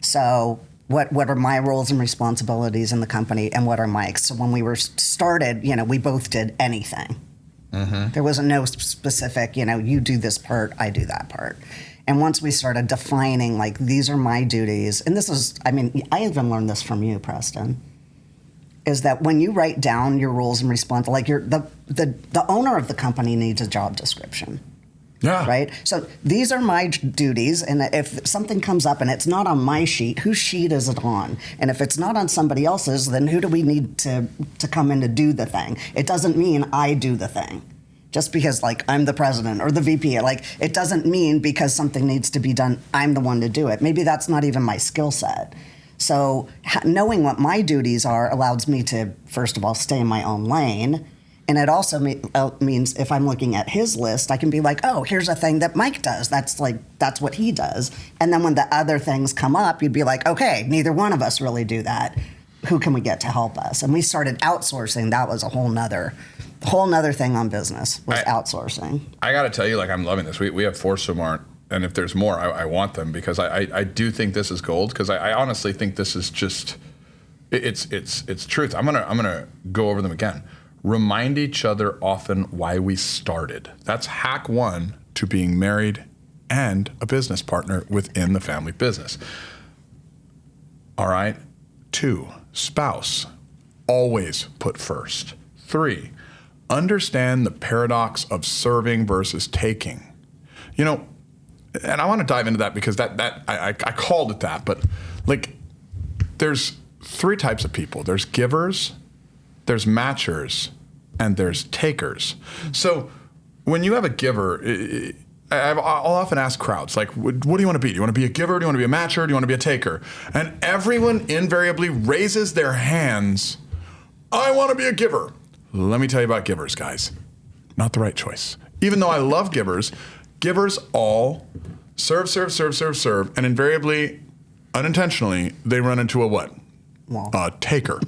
So what are my roles and responsibilities in the company, and what are Mike's? So when we were started, we both did anything. Mm-hmm. There wasn't no specific, you do this part, I do that part. And once we started defining, like, these are my duties, and this is, I even learned this from you, Preston, is that when you write down your roles and responsibilities, like, the owner of the company needs a job description. Yeah. Right. So these are my duties. And if something comes up and it's not on my sheet, whose sheet is it on? And if it's not on somebody else's, then who do we need to come in to do the thing? It doesn't mean I do the thing. Just because, like, I'm the president or the VP, like, it doesn't mean because something needs to be done, I'm the one to do it. Maybe that's not even my skill set. So knowing what my duties are allows me to, first of all, stay in my own lane. And it also means if I'm looking at his list, I can be like, oh, here's a thing that Mike does. That's what he does. And then when the other things come up, you'd be like, okay, neither one of us really do that. Who can we get to help us? And we started outsourcing. That was a whole nother thing on business was outsourcing. I got to tell you, like, I'm loving this. We have 4 smart, and if there's more, I want them because I do think this is gold because I honestly think this is just it's truth. I'm gonna go over them again. Remind each other often why we started. That's hack 1 to being married and a business partner within the family business. All right. 2, spouse. Always put first. 3, understand the paradox of serving versus taking. You know, and I want to dive into that because I called it that, but like there's 3 types of people. There's givers, there's matchers, and there's takers. So when you have a giver, I'll often ask crowds, like, what do you want to be? Do you want to be a giver? Do you want to be a matcher? Do you want to be a taker? And everyone invariably raises their hands. I want to be a giver. Let me tell you about givers, guys. Not the right choice. Even though I love givers all serve, and invariably, unintentionally, they run into a what? Well. A taker.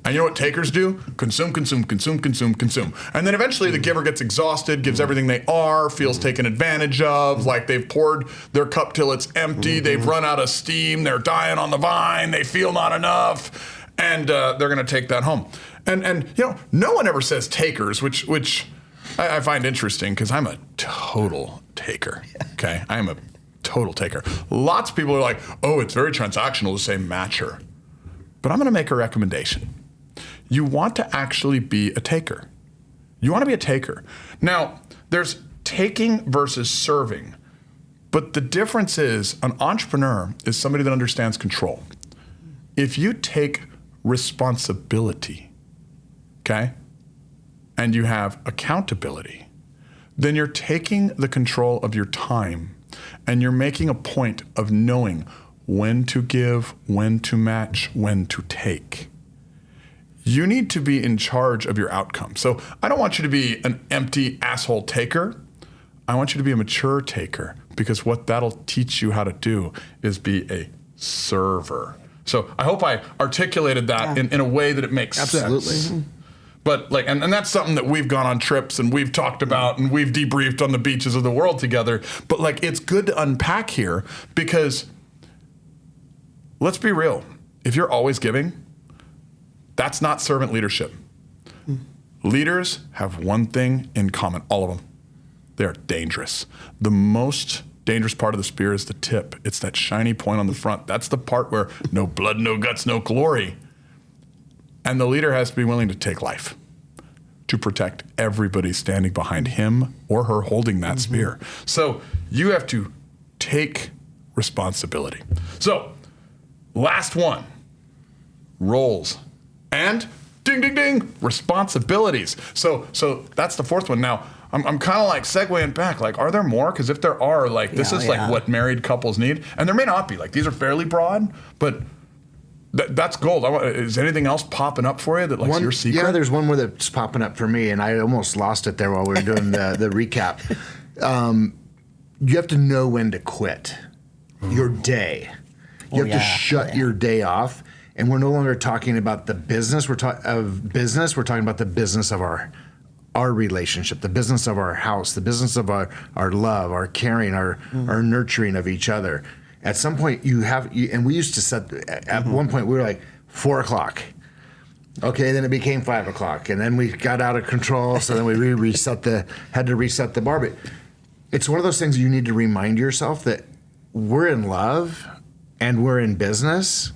And you know what takers do? Consume. And then eventually the giver gets exhausted, gives everything they are, feels taken advantage of, like they've poured their cup till it's empty, they've run out of steam, they're dying on the vine, they feel not enough, and they're going to take that home. And you know, no one ever says takers, which I find interesting because I'm a total taker, okay? I am a total taker. Lots of people are like, oh, it's very transactional to say matcher. But I'm going to make a recommendation. You want to actually be a taker. You want to be a taker. Now, there's taking versus serving. But the difference is an entrepreneur is somebody that understands control. If you take responsibility, okay, and you have accountability, then you're taking the control of your time and you're making a point of knowing when to give, when to match, when to take. You need to be in charge of your outcome. So I don't want you to be an empty asshole taker. I want you to be a mature taker because what that'll teach you how to do is be a server. So I hope I articulated that in a way that it makes sense. Absolutely. But like, and that's something that we've gone on trips and we've talked about and we've debriefed on the beaches of the world together. But like, it's good to unpack here because let's be real. If you're always giving, that's not servant leadership. Leaders have one thing in common, all of them. They are dangerous. The most dangerous part of the spear is the tip. It's that shiny point on the front. That's the part where no blood, no guts, no glory. And the leader has to be willing to take life to protect everybody standing behind him or her holding that spear. So you have to take responsibility. So last one, roles and ding, ding, ding, responsibilities. So that's the 4th one. Now, I'm kind of like segueing back, like, are there more? Because if there are, like, this is like what married couples need. And there may not be, like, these are fairly broad, but that's gold. Is anything else popping up for you that, like, your secret? Yeah, there's one more that's popping up for me, and I almost lost it there while we were doing the recap. You have to know when to quit your day. You have to shut your day off. And we're no longer talking about the business. We're talking about the business of our relationship, the business of our house, the business of our love, our caring, our nurturing of each other. At some point, and we used to set. At one point, we were like 4 o'clock. Okay, then it became 5 o'clock, and then we got out of control. So then we had to reset the bar. But it's one of those things you need to remind yourself that we're in love and we're in business.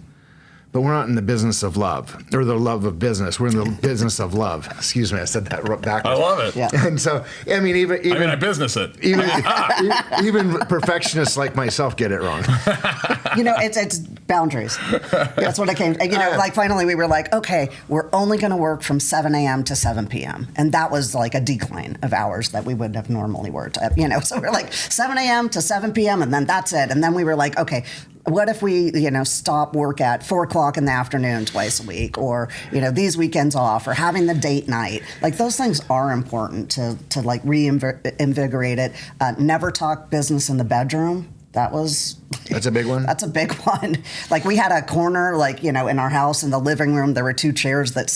but we're not in the business of love or the love of business. We're in the business of love. Excuse me, I said that backwards. I love it. Yeah. And so, I mean, I business it. even perfectionists like myself get it wrong. It's boundaries. That's what it came. Like finally we were like, okay, we're only going to work from 7 a.m. to 7 p.m. And that was like a decline of hours that we would have normally worked. So we're like 7 a.m. to 7 p.m. and then that's it. And then we were like, okay, what if we, stop work at 4 o'clock in the afternoon twice a week, or, these weekends off, or having the date night? Like those things are important to like reinvigorate it. Never talk business in the bedroom. That's a big one. That's a big one. Like we had a corner, in our house in the living room, there were 2 chairs that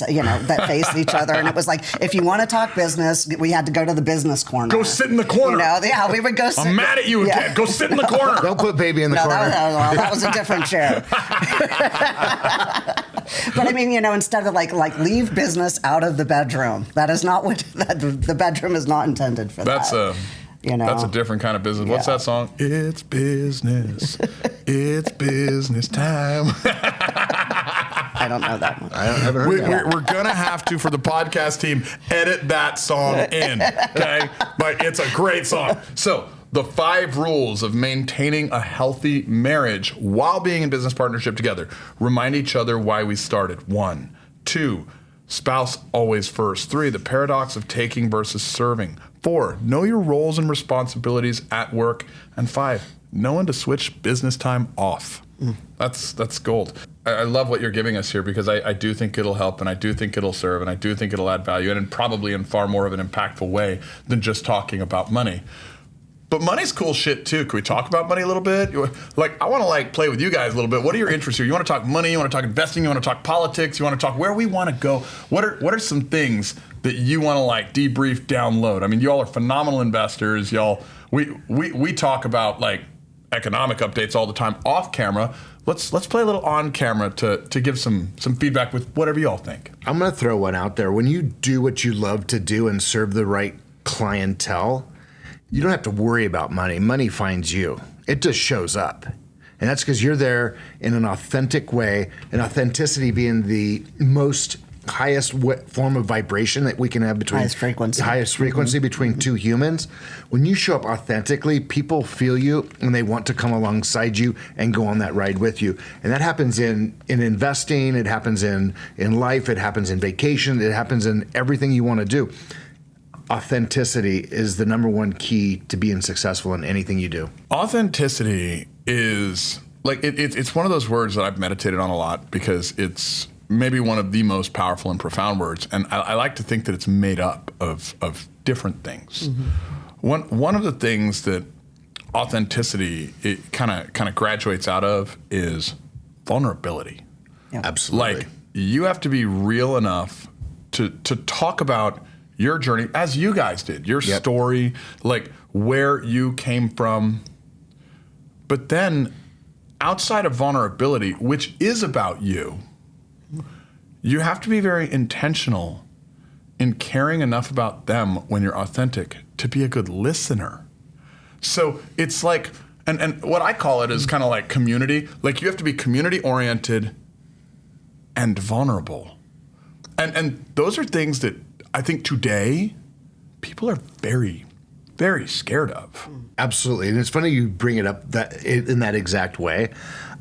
faced each other, and it was like, if you want to talk business, we had to go to the business corner. Go sit in the corner. Yeah, we would go. I'm mad at you again. Go sit in the corner. Don't put baby in the corner. That was a different chair. But I mean, instead of like leave business out of the bedroom. That is not what the bedroom is not intended for. That's a different kind of business. What's that song? It's business. It's business time. I don't know that one. I haven't heard that. We're going to have to, for the podcast team, edit that song in, okay? But it's a great song. So the 5 rules of maintaining a healthy marriage while being in business partnership together. Remind each other why we started. 1. 2. Spouse always first. 3. The paradox of taking versus serving. 4. Know your roles and responsibilities at work. And 5. Know when to switch business time off. That's gold. I love what you're giving us here, because I do think it'll help, and I do think it'll serve, and I do think it'll add value, and probably in far more of an impactful way than just talking about money. But money's cool shit too. Can we talk about money a little bit? I want to play with you guys a little bit. What are your interests here? You want to talk money? You want to talk investing? You want to talk politics? You want to talk where we want to go? What are some things that you want to debrief, download? I mean, y'all are phenomenal investors. Y'all, we talk about economic updates all the time off camera. Let's play a little on camera to give some feedback with whatever y'all think. I'm going to throw one out there. When you do what you love to do and serve the right clientele, you don't have to worry about money. Money finds you. It just shows up. And that's because you're there in an authentic way, and authenticity being the highest form of vibration that we can have between highest frequency between 2 humans. When you show up authentically, people feel you and they want to come alongside you and go on that ride with you. And that happens in investing, it happens in life, it happens in vacation, it happens in everything you want to do. Authenticity is the number one key to being successful in anything you do. Authenticity is it's one of those words that I've meditated on a lot, because it's maybe one of the most powerful and profound words. And I like to think that it's made up of different things. Mm-hmm. One of the things that authenticity it kind of graduates out of is vulnerability. Yeah. Absolutely. You have to be real enough to talk about your journey, as you guys did, your story, where you came from. But then outside of vulnerability, which is about you, you have to be very intentional in caring enough about them when you're authentic to be a good listener. So it's and what I call it is kind of like community. You have to be community oriented and vulnerable. And those are things that I think today people are very, very scared of. Absolutely. And it's funny you bring it up in that exact way.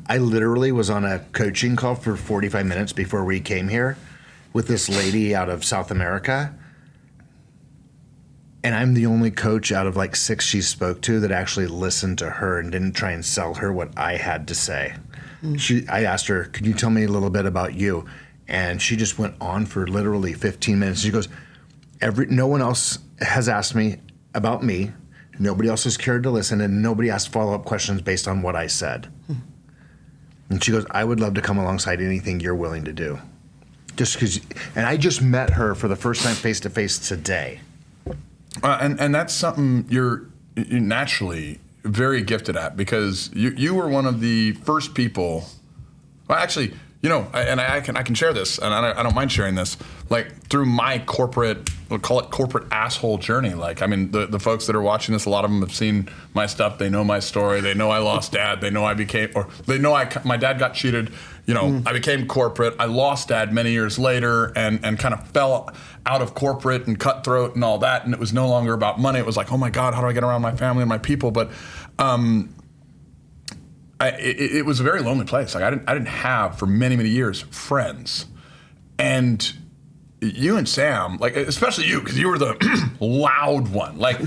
I literally was on a coaching call for 45 minutes before we came here with this lady out of South America. And I'm the only coach out of 6 she spoke to that actually listened to her and didn't try and sell her what I had to say. I asked her, could you tell me a little bit about you? And she just went on for literally 15 minutes. She goes, no one else has asked me about me. Nobody else has cared to listen, and nobody asked follow-up questions based on what I said. And she goes, I would love to come alongside anything you're willing to do. And I just met her for the first time face-to-face today. And that's something you're naturally very gifted at, because you were one of the first people. Well, actually, and I can share this, and I don't mind sharing this. Like through my corporate, we'll call it corporate asshole journey. Like, I mean, the folks that are watching this, a lot of them have seen my stuff. They know my story. They know I lost dad. They know my dad got cheated. I became corporate. I lost dad many years later, and kind of fell out of corporate and cutthroat and all that. And it was no longer about money. It was like, oh my God, how do I get around my family and my people? But it was a very lonely place. Like I didn't have for many, many years friends, and you and Sam, like especially you, because you were the loud one. Like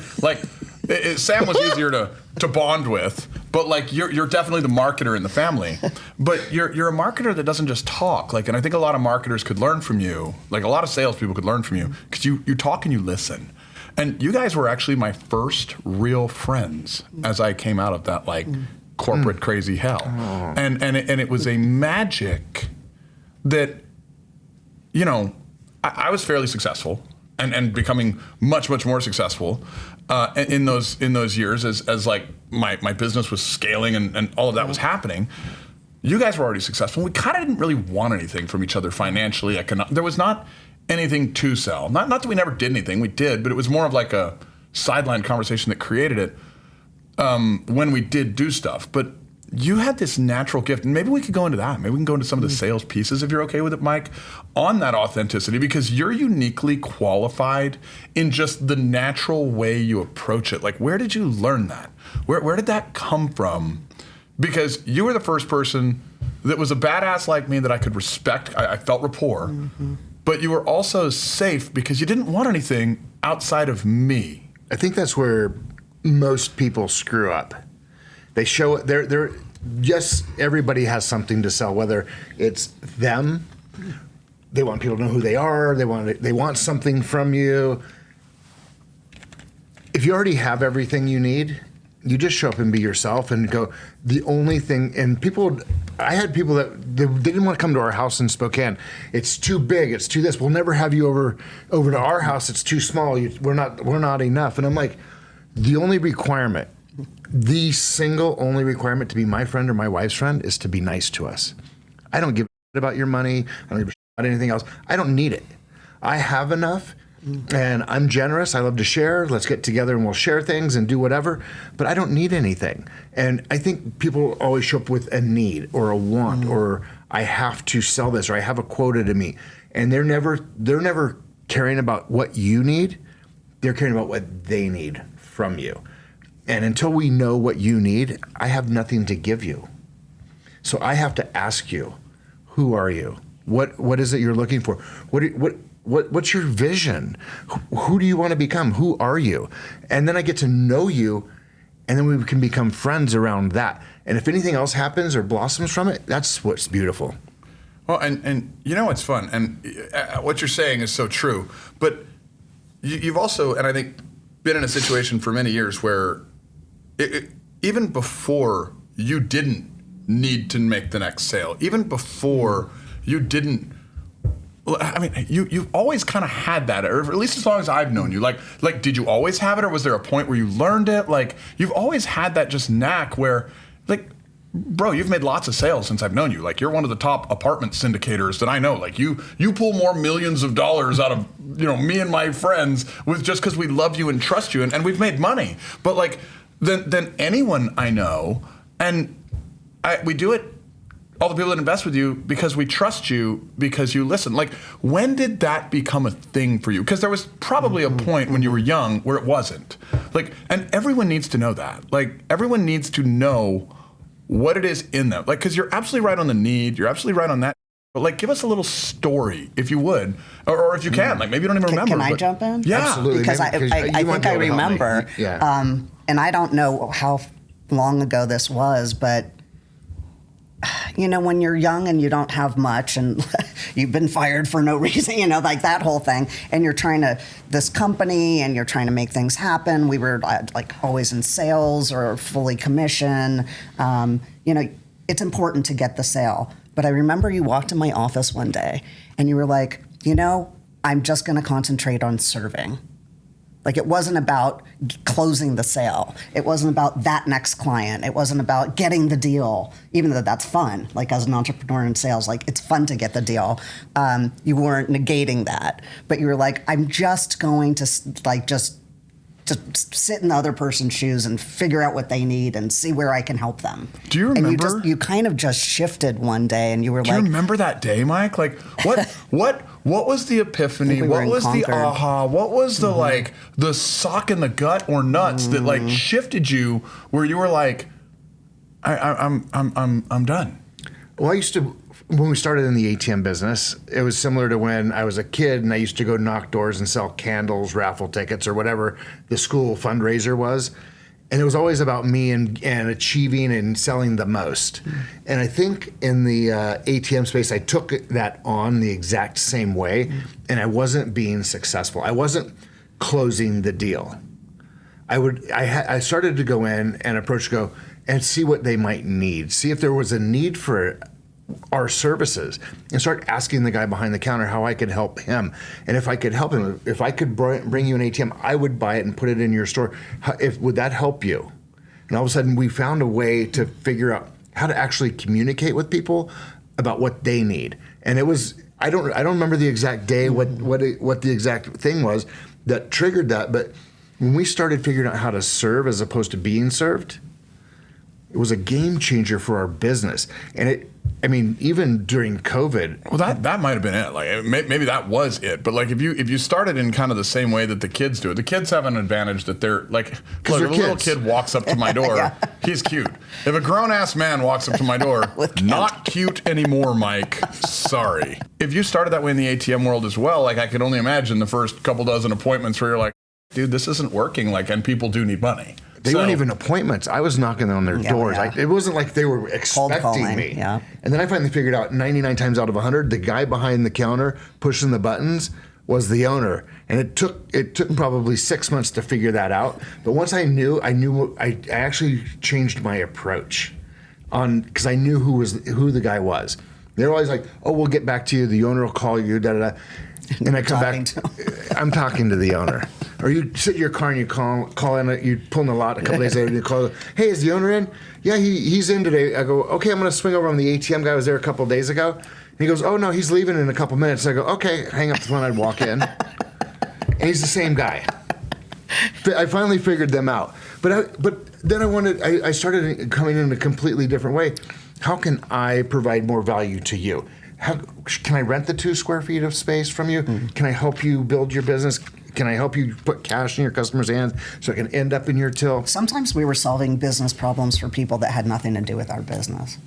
Sam was easier to bond with, but like you're definitely the marketer in the family. But you're a marketer that doesn't just talk. Like, and I think a lot of marketers could learn from you. Like a lot of salespeople could learn from you because you talk and you listen. And you guys were actually my first real friends as I came out of that corporate crazy hell. Oh. And it was a magic that, I was fairly successful and becoming much, much more successful in those years as like my business was scaling and all of that was happening. You guys were already successful. We kind of didn't really want anything from each other financially. There was not anything to sell. Not that we never did anything. We did, but it was more of like a sideline conversation that created it when we did do stuff. But you had this natural gift, and maybe we could go into that. Maybe we can go into some of the sales pieces, if you're okay with it, Mike, on that authenticity, because you're uniquely qualified in just the natural way you approach it. Like, where did you learn that? Where did that come from? Because you were the first person that was a badass like me that I could respect. I felt rapport, but you were also safe because you didn't want anything outside of me. I think that's where most people screw up. They show they're yes, everybody has something to sell, whether it's them, they want people to know who they are, they want something from you. If you already have everything you need, you just show up and be yourself and go, the only thing, and I had people that they didn't want to come to our house in Spokane. It's too big, it's too this, we'll never have you over to our house, it's too small, we're not enough. And I'm like, the single only requirement to be my friend or my wife's friend is to be nice to us. I don't give a shit about your money. I don't give a shit about anything else. I don't need it. I have enough, and I'm generous. I love to share. Let's get together and we'll share things and do whatever, but I don't need anything. And I think people always show up with a need or a want or I have to sell this or I have a quota to meet. And they're never caring about what you need. They're caring about what they need from you. And until we know what you need, I have nothing to give you. So I have to ask you, who are you? What is it you're looking for? What's your vision? Who do you want to become? Who are you? And then I get to know you, and then we can become friends around that. And if anything else happens or blossoms from it, that's what's beautiful. Well, and what's fun, and what you're saying is so true, but you've also, and I think, been in a situation for many years where even before you didn't need to make the next sale, even before you didn't, I mean, you've always kind of had that, or at least as long as I've known you. Like, did you always have it, or was there a point where you learned it? Like, you've always had that just knack where, like, bro, you've made lots of sales since I've known you. Like, you're one of the top apartment syndicators that I know. Like, you pull more millions of dollars out of, me and my friends with just because we love you and trust you, and we've made money. But like, than anyone I know, and we do it, all the people that invest with you, because we trust you, because you listen. Like, when did that become a thing for you? Because there was probably a point when you were young where it wasn't. Like, and everyone needs to know that. Like, everyone needs to know what it is in them. Like, because you're absolutely right on the need, you're absolutely right on that. But like, give us a little story, if you would, or if you can. Like, maybe you don't even remember. Can I jump in? Yeah, absolutely. Because I think I remember. Yeah. And I don't know how long ago this was, but when you're young and you don't have much, and you've been fired for no reason, like that whole thing, and you're trying to this company and you're trying to make things happen. We were like always in sales or fully commission. It's important to get the sale. But I remember you walked in my office one day and you were like, I'm just going to concentrate on serving. Like, it wasn't about closing the sale. It wasn't about that next client. It wasn't about getting the deal, even though that's fun. Like, as an entrepreneur in sales, like, it's fun to get the deal. You weren't negating that, but you were like, I'm just going to just sit in the other person's shoes and figure out what they need and see where I can help them. Do you remember? And you kind of just shifted one day, and you were Do like, you remember that day, Mike? Like, what was the epiphany? we were What in was the Concord. aha? What was the like the sock in the gut or nuts that like shifted you where you were like, I'm done. Well, I used to, when we started in the ATM business, it was similar to when I was a kid and I used to go knock doors and sell candles, raffle tickets, or whatever the school fundraiser was. And it was always about me and achieving and selling the most. And I think in the ATM space, I took that on the exact same way, and I wasn't being successful. I wasn't closing the deal. I started to go in and approach, go and see what they might need, see if there was a need for our services, and start asking the guy behind the counter how I could help him. And if I could help him, if I could bring you an ATM, I would buy it and put it in your store. Would that help you? And all of a sudden we found a way to figure out how to actually communicate with people about what they need. And it was, I don't remember the exact day, what the exact thing was that triggered that, but when we started figuring out how to serve as opposed to being served, it was a game changer for our business. And even during COVID. Well, that might have been it. Like maybe that was it. But like if you started in kind of the same way that the kids do it, the kids have an advantage that they're like, look, if a little kid walks up to my door, he's cute. If a grown ass man walks up to my door, not cute anymore, Mike. Sorry. If you started that way in the ATM world as well, like I could only imagine the first couple dozen appointments where you're like, dude, this isn't working. Like, and people do need money. They weren't even appointments. I was knocking on their doors. Yeah. It wasn't like they were expecting me. Yeah. And then I finally figured out 99 times out of 100, the guy behind the counter pushing the buttons was the owner. And it took probably 6 months to figure that out. But once I actually changed my approach because I knew who the guy was. They were always like, oh, we'll get back to you. The owner will call you, da-da-da. And I come back, I'm talking to the owner. Or you sit in your car and you call in, you pull in the lot a couple days later and you call, hey, is the owner in? Yeah, he's in today. I go, okay, I'm going to swing over on the ATM guy was there a couple of days ago. And he goes, oh, no, he's leaving in a couple minutes. I go, okay, hang up the phone. I'd walk in. And he's the same guy. I finally figured them out. But then I started coming in a completely different way. How can I provide more value to you? Can I rent the 2 square feet of space from you? Mm-hmm. Can I help you build your business? Can I help you put cash in your customers' hands so it can end up in your till? Sometimes we were solving business problems for people that had nothing to do with our business.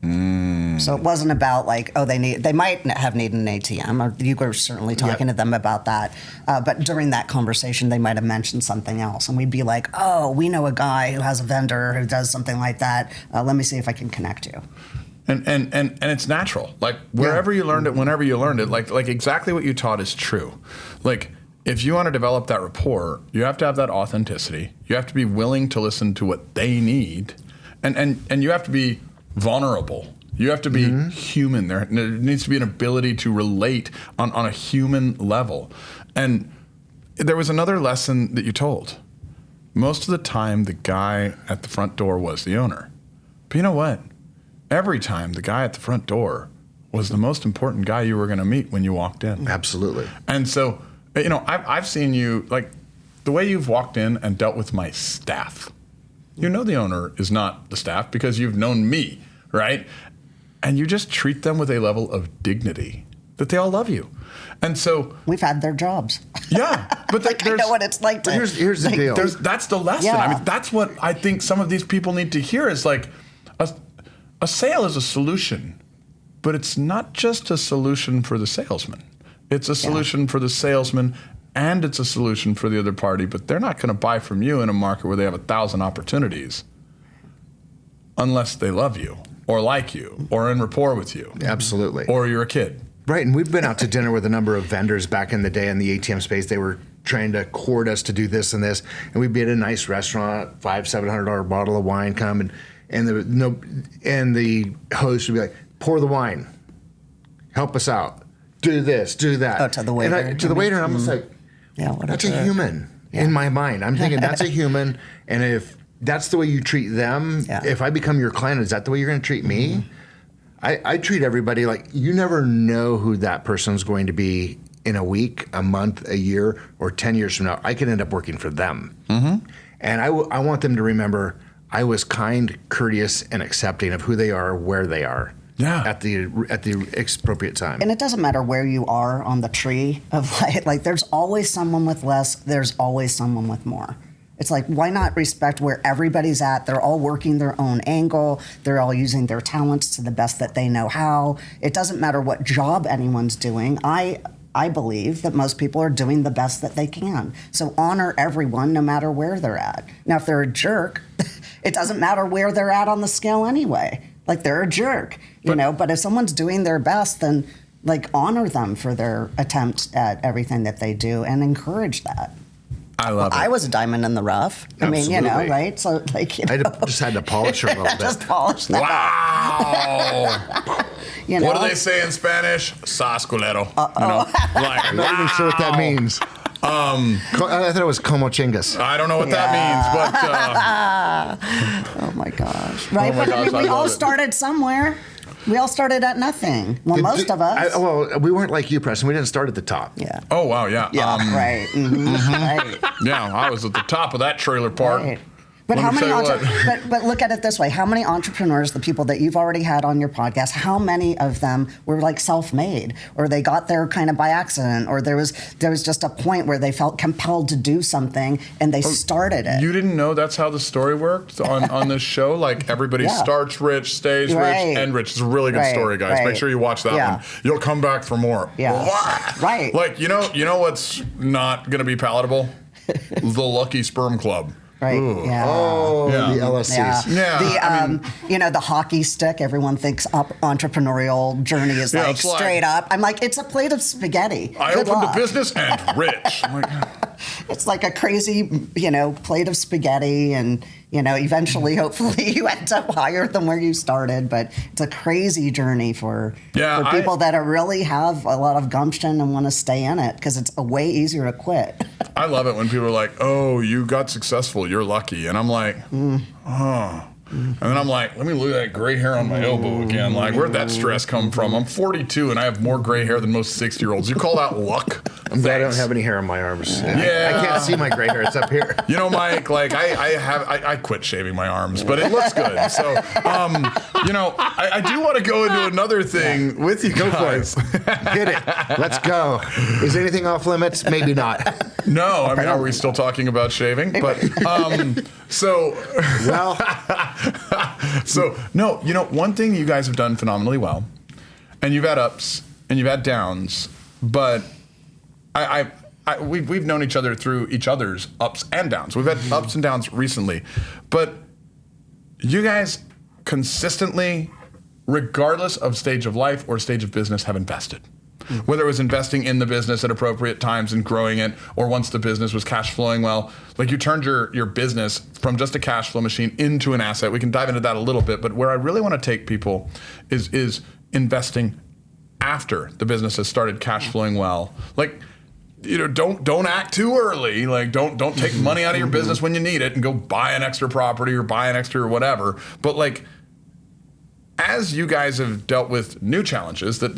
So it wasn't about like, oh, they might have needed an ATM, or you were certainly talking to them about that. But during that conversation, they might have mentioned something else, and we'd be like, oh, we know a guy who has a vendor who does something like that. Let me see if I can connect you. And it's natural. Like wherever you learned it, whenever you learned it, like exactly what you taught is true. Like if you want to develop that rapport, you have to have that authenticity. You have to be willing to listen to what they need, and you have to be vulnerable. You have to be human. There needs to be an ability to relate on a human level. And there was another lesson that you told. Most of the time, the guy at the front door was the owner. But you know what? Every time, the guy at the front door was the most important guy you were going to meet when you walked in. Absolutely. And so, I've seen you, like, the way you've walked in and dealt with my staff. You know the owner is not the staff because you've known me, right? And you just treat them with a level of dignity that they all love you. And so we've had their jobs. Yeah, but I know what it's like. Here's the deal. That's the lesson. Yeah. I mean, that's what I think some of these people need to hear is like, a sale is a solution, but it's not just a solution for the salesman. It's a solution for the salesman, and it's a solution for the other party, but they're not going to buy from you in a market where they have 1,000 opportunities unless they love you or like you or in rapport with you. Absolutely. Or you're a kid. Right, and we've been out to dinner with a number of vendors back in the day in the ATM space. They were trying to court us to do this and this, and we'd be at a nice restaurant, $500-700 bottle of wine come, and the host would be like, pour the wine, help us out, do this, do that. Oh, to the waiter. And to the waiter, and I'm just like, yeah, that's a human. in my mind. I'm thinking that's a human, and if that's the way you treat them, if I become your client, is that the way you're going to treat me? I treat everybody like you never know who that person's going to be in a week, a month, a year, or 10 years from now. I could end up working for them. And I want them to remember I was kind, courteous, and accepting of who they are, where they are. At the appropriate time. And it doesn't matter where you are on the tree of like there's always someone with less, there's always someone with more. It's like, why not respect where everybody's at? They're all working their own angle. They're all using their talents to the best that they know how. It doesn't matter what job anyone's doing. I believe that most people are doing the best that they can. So honor everyone no matter where they're at. Now, if they're a jerk, it doesn't matter where they're at on the scale anyway. Like, they're a jerk, you know? But if someone's doing their best, then, like, honor them for their attempt at everything that they do and encourage that. I love it. I was a diamond in the rough. Absolutely. I mean, you know, right? So, like, you know. Just had to polish her a little bit. Just polish that. Wow. You know? What do they say in Spanish? Sasculero. You know, like, I'm not even sure what that means. I thought it was como chingas. I don't know what that means, but Oh, my gosh. Right? Oh my But I mean, gosh, I we all love it. started somewhere. We all started at nothing. Well, most of us. Well, we weren't like you, Preston. We didn't start at the top. Yeah. oh wow, yeah, Right. Right. yeah. I was at the top of that trailer park. Right. But Let how me many? tell you what. But look at it this way: how many entrepreneurs, the people that you've already had on your podcast, how many of them were like self-made, or they got there kind of by accident, or there was just a point where they felt compelled to do something and they started it. You didn't know that's how the story worked on this show? Like, everybody starts rich, stays Right. rich, and rich. It's a really good Right, story, guys. Make right. sure you watch that Yeah. one. You'll come back for more. Yeah. Right. Like, you know what's not going to be palatable? The Lucky Sperm Club. Right. Yeah. Oh, Yeah. the LSCs. Yeah, The I mean- you know, the hockey stick. Everyone thinks entrepreneurial journey is Yeah, like it's like- straight up. I'm like, it's a plate of spaghetti. I Good opened luck. a business and rich. I'm like, It's like a crazy, you know, plate of spaghetti, and you know, eventually, hopefully, you end up higher than where you started. But it's a crazy journey for people that are really have a lot of gumption and want to stay in it, because it's a way easier to quit. I love it when people are like, "Oh, you got successful. You're lucky," and I'm like, "Oh." And then I'm like, let me look at that gray hair on my elbow again. Like, where'd that stress come from? I'm 42 and I have more gray hair than most 60-year-olds. You call that luck? I'm glad I don't have any hair on my arms. Yeah. I can't see my gray hair. It's up here. You know, Mike, like I quit shaving my arms, but it looks good. So, you know, I do want to go into another thing with you guys. Get it. Let's go. Is anything off limits? Maybe not. No, I mean, are we still talking about shaving? But so, Well, so no, you know, one thing you guys have done phenomenally well, and you've had ups and you've had downs, but we've known each other through each other's ups and downs. We've had ups and downs recently, but you guys consistently, regardless of stage of life or stage of business, have invested. Whether it was investing in the business at appropriate times and growing it, or once the business was cash flowing well, like you turned your business from just a cash flow machine into an asset. We can dive into that a little bit, but where I really want to take people is investing after the business has started cash flowing well. Like, you know, don't act too early. Like, don't take money out of your business when you need it and go buy an extra property or buy an extra or whatever. But like, as you guys have dealt with new challenges that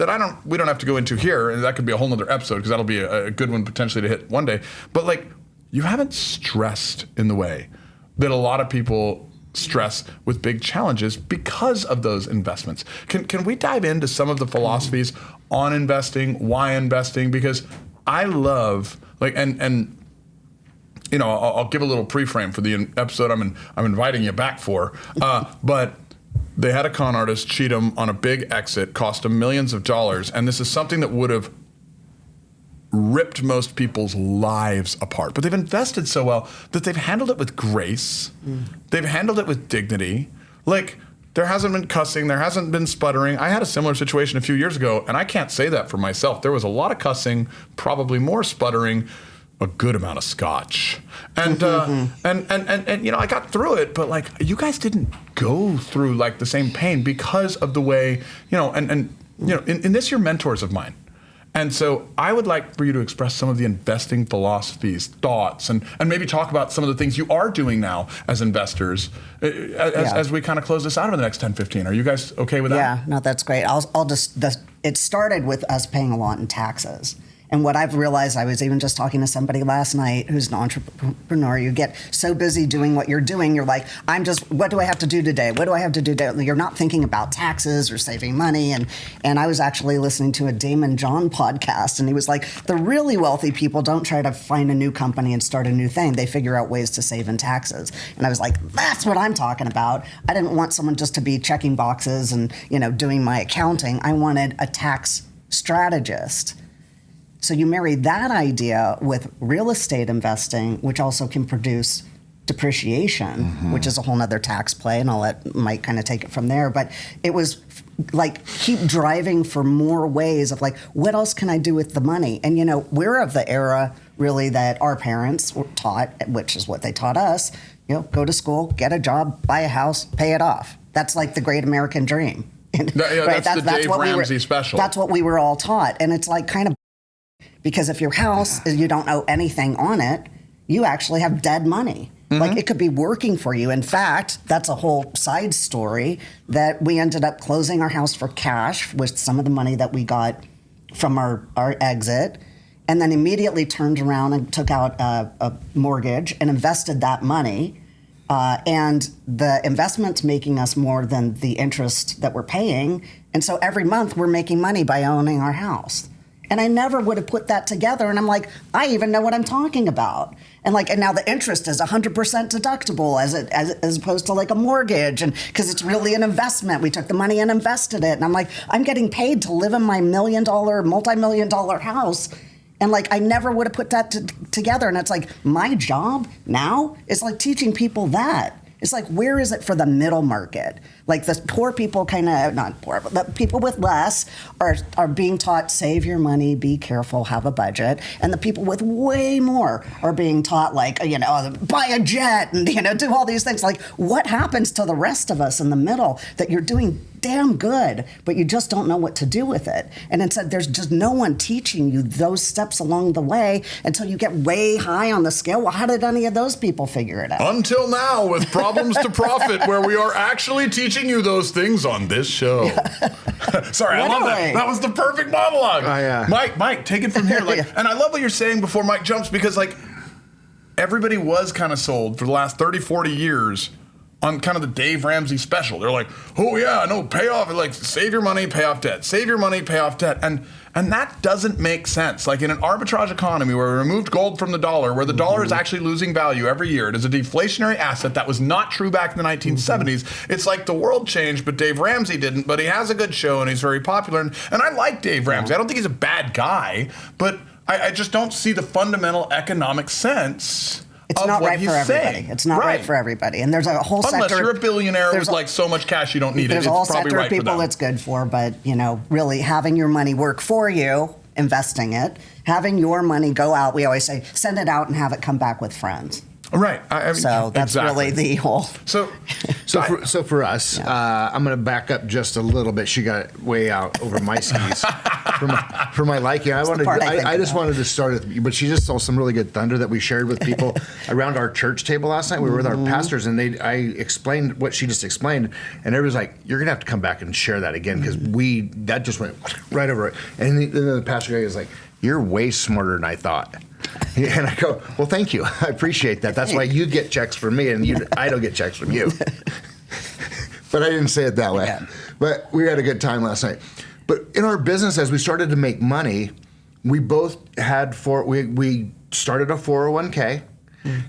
we don't have to go into here, and that could be a whole nother episode because that'll be a good one potentially to hit one day. But like, you haven't stressed in the way that a lot of people stress with big challenges because of those investments. Can we dive into some of the philosophies on investing, why investing? Because I love like and you know, I'll give a little pre-frame for the episode I'm inviting you back for, but. They had a con artist cheat them on a big exit, cost them millions of dollars, and this is something that would have ripped most people's lives apart. But they've invested so well that they've handled it with grace. They've handled it with dignity. Like, there hasn't been cussing, there hasn't been sputtering. I had a similar situation a few years ago, and I can't say that for myself. There was a lot of cussing, probably more sputtering, a good amount of scotch. And and you know, I got through it, but like, you guys didn't go through like the same pain because of the way, you know, and you know, in this, you're mentors of mine. And so I would like for you to express some of the investing philosophies, thoughts, and maybe talk about some of the things you are doing now as investors as we kind of close this out over the next 10, 15. Are you guys okay with that? Yeah, no, that's great. It started with us paying a lot in taxes. And what I've realized, I was even just talking to somebody last night who's an entrepreneur. You get so busy doing what you're doing, you're like, what do I have to do today? What do I have to do today? You're not thinking about taxes or saving money. And I was actually listening to a Damon John podcast, and he was like, the really wealthy people don't try to find a new company and start a new thing. They figure out ways to save in taxes. And I was like, that's what I'm talking about. I didn't want someone just to be checking boxes and, doing my accounting. I wanted a tax strategist. So you marry that idea with real estate investing, which also can produce depreciation, which is a whole nother tax play, and I'll let Mike kind of take it from there. But it was like, keep driving for more ways of like, what else can I do with the money? And, we're of the era really that our parents were taught, which is what they taught us, go to school, get a job, buy a house, pay it off. That's like the great American dream. Right? That's the Dave Ramsey special. That's what we were all taught. And it's like kind of, because if your house, you don't owe anything on it, you actually have dead money. Like, it could be working for you. In fact, that's a whole side story that we ended up closing our house for cash with some of the money that we got from our exit, and then immediately turned around and took out a mortgage and invested that money. And the investment's making us more than the interest that we're paying. And so every month we're making money by owning our house. And I never would have put that together. And I'm like, I even know what I'm talking about. And now the interest is 100% deductible as opposed to like a mortgage. And because it's really an investment, we took the money and invested it. And I'm like, I'm getting paid to live in my multi-million-dollar house. And I never would have put that together. And it's like, my job now is like teaching people that. It's like, where is it for the middle market? Like the poor people not poor, but the people with less are being taught, save your money, be careful, have a budget. And the people with way more are being taught buy a jet and, do all these things. Like, what happens to the rest of us in the middle that you're doing damn good, but you just don't know what to do with it? And instead, there's just no one teaching you those steps along the way until you get way high on the scale. Well, how did any of those people figure it out? Until now, with Problems to Profit, where we are actually teaching you those things on this show. Sorry, I love that. That was the perfect monologue. Mike, take it from here. And I love what you're saying before Mike jumps, because everybody was kind of sold for the last 30, 40 years on kind of the Dave Ramsey special. They're like, oh yeah, no, pay off, save your money, pay off debt. Save your money, pay off debt. And that doesn't make sense. Like in an arbitrage economy where we removed gold from the dollar, where the dollar is actually losing value every year, it is a deflationary asset. That was not true back in the 1970s. It's like the world changed, but Dave Ramsey didn't. But he has a good show and he's very popular. And I like Dave Ramsey. I don't think he's a bad guy, but I just don't see the fundamental economic sense. It's not right for everybody. It's not right for everybody. And there's a whole sector. Unless you're a billionaire with so much cash you don't need it. There's a whole sector of people it's good for. But, really having your money work for you, investing it, having your money go out. We always say, send it out and have it come back with friends. Right. So that's really the whole. So for us, I'm going to back up just a little bit. She got way out over my skis for my liking. I just wanted to start with, but she just saw some really good thunder that we shared with people around our church table last night. We were with our pastors, and I explained what she just explained, and everybody's like, "You're going to have to come back and share that again," because that just went right over it. And then the pastor guy was like, "You're way smarter than I thought." And I go, well, thank you. I appreciate that. That's why you get checks from me and I don't get checks from you. But I didn't say it that way. Yeah. But we had a good time last night. But in our business, as we started to make money, we both had we started a 401k,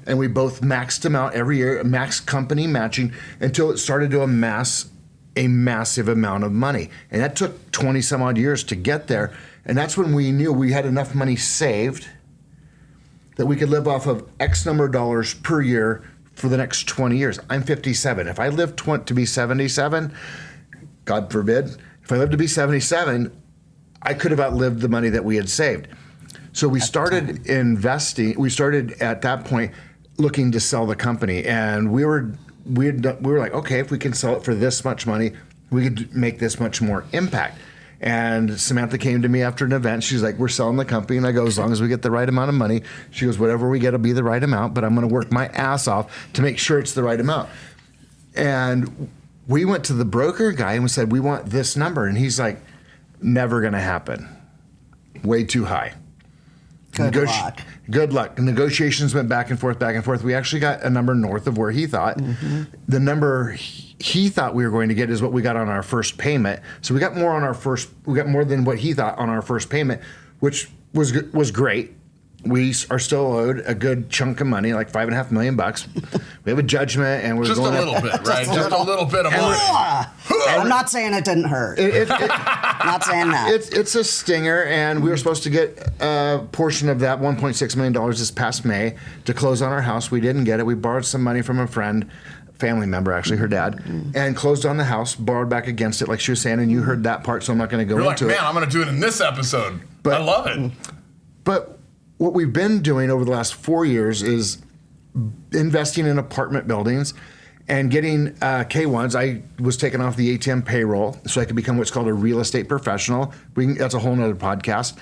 and we both maxed them out every year, max company matching, until it started to amass a massive amount of money. And that took 20 some odd years to get there. And that's when we knew we had enough money saved that we could live off of X number of dollars per year for the next 20 years. I'm 57. If I live to be 77, God forbid, if I live to be 77, I could have outlived the money that we had saved. So we started investing. We started at that point looking to sell the company, and we were like, okay, if we can sell it for this much money, we could make this much more impact. And Samantha came to me after an event. She's like, we're selling the company. And I go, as long as we get the right amount of money. She goes, whatever we get will be the right amount, but I'm going to work my ass off to make sure it's the right amount. And we went to the broker guy and we said, we want this number. And he's like, never going to happen. Way too high. Good luck. Good luck. The negotiations went back and forth, back and forth. We actually got a number north of where he thought. Mm-hmm. The number he thought we were going to get is what we got on our first payment. So we got more than what he thought on our first payment, which was great. We are still owed a good chunk of money, like $5.5 million. We have a judgment, and we're just going a little bit, right? Just a little bit of money. I'm not saying it didn't hurt. Not saying that. It's a stinger, and we were supposed to get a portion of that $1.6 million this past May to close on our house. We didn't get it. We borrowed some money from a friend, family member, actually, her dad, and closed on the house, borrowed back against it, like she was saying, and you heard that part, so I'm not going to go into it. You're like, man, I'm going to do it in this episode. But I love it. But what we've been doing over the last 4 years is investing in apartment buildings and getting K1s. I was taken off the ATM payroll so I could become what's called a real estate professional. That's a whole nother podcast,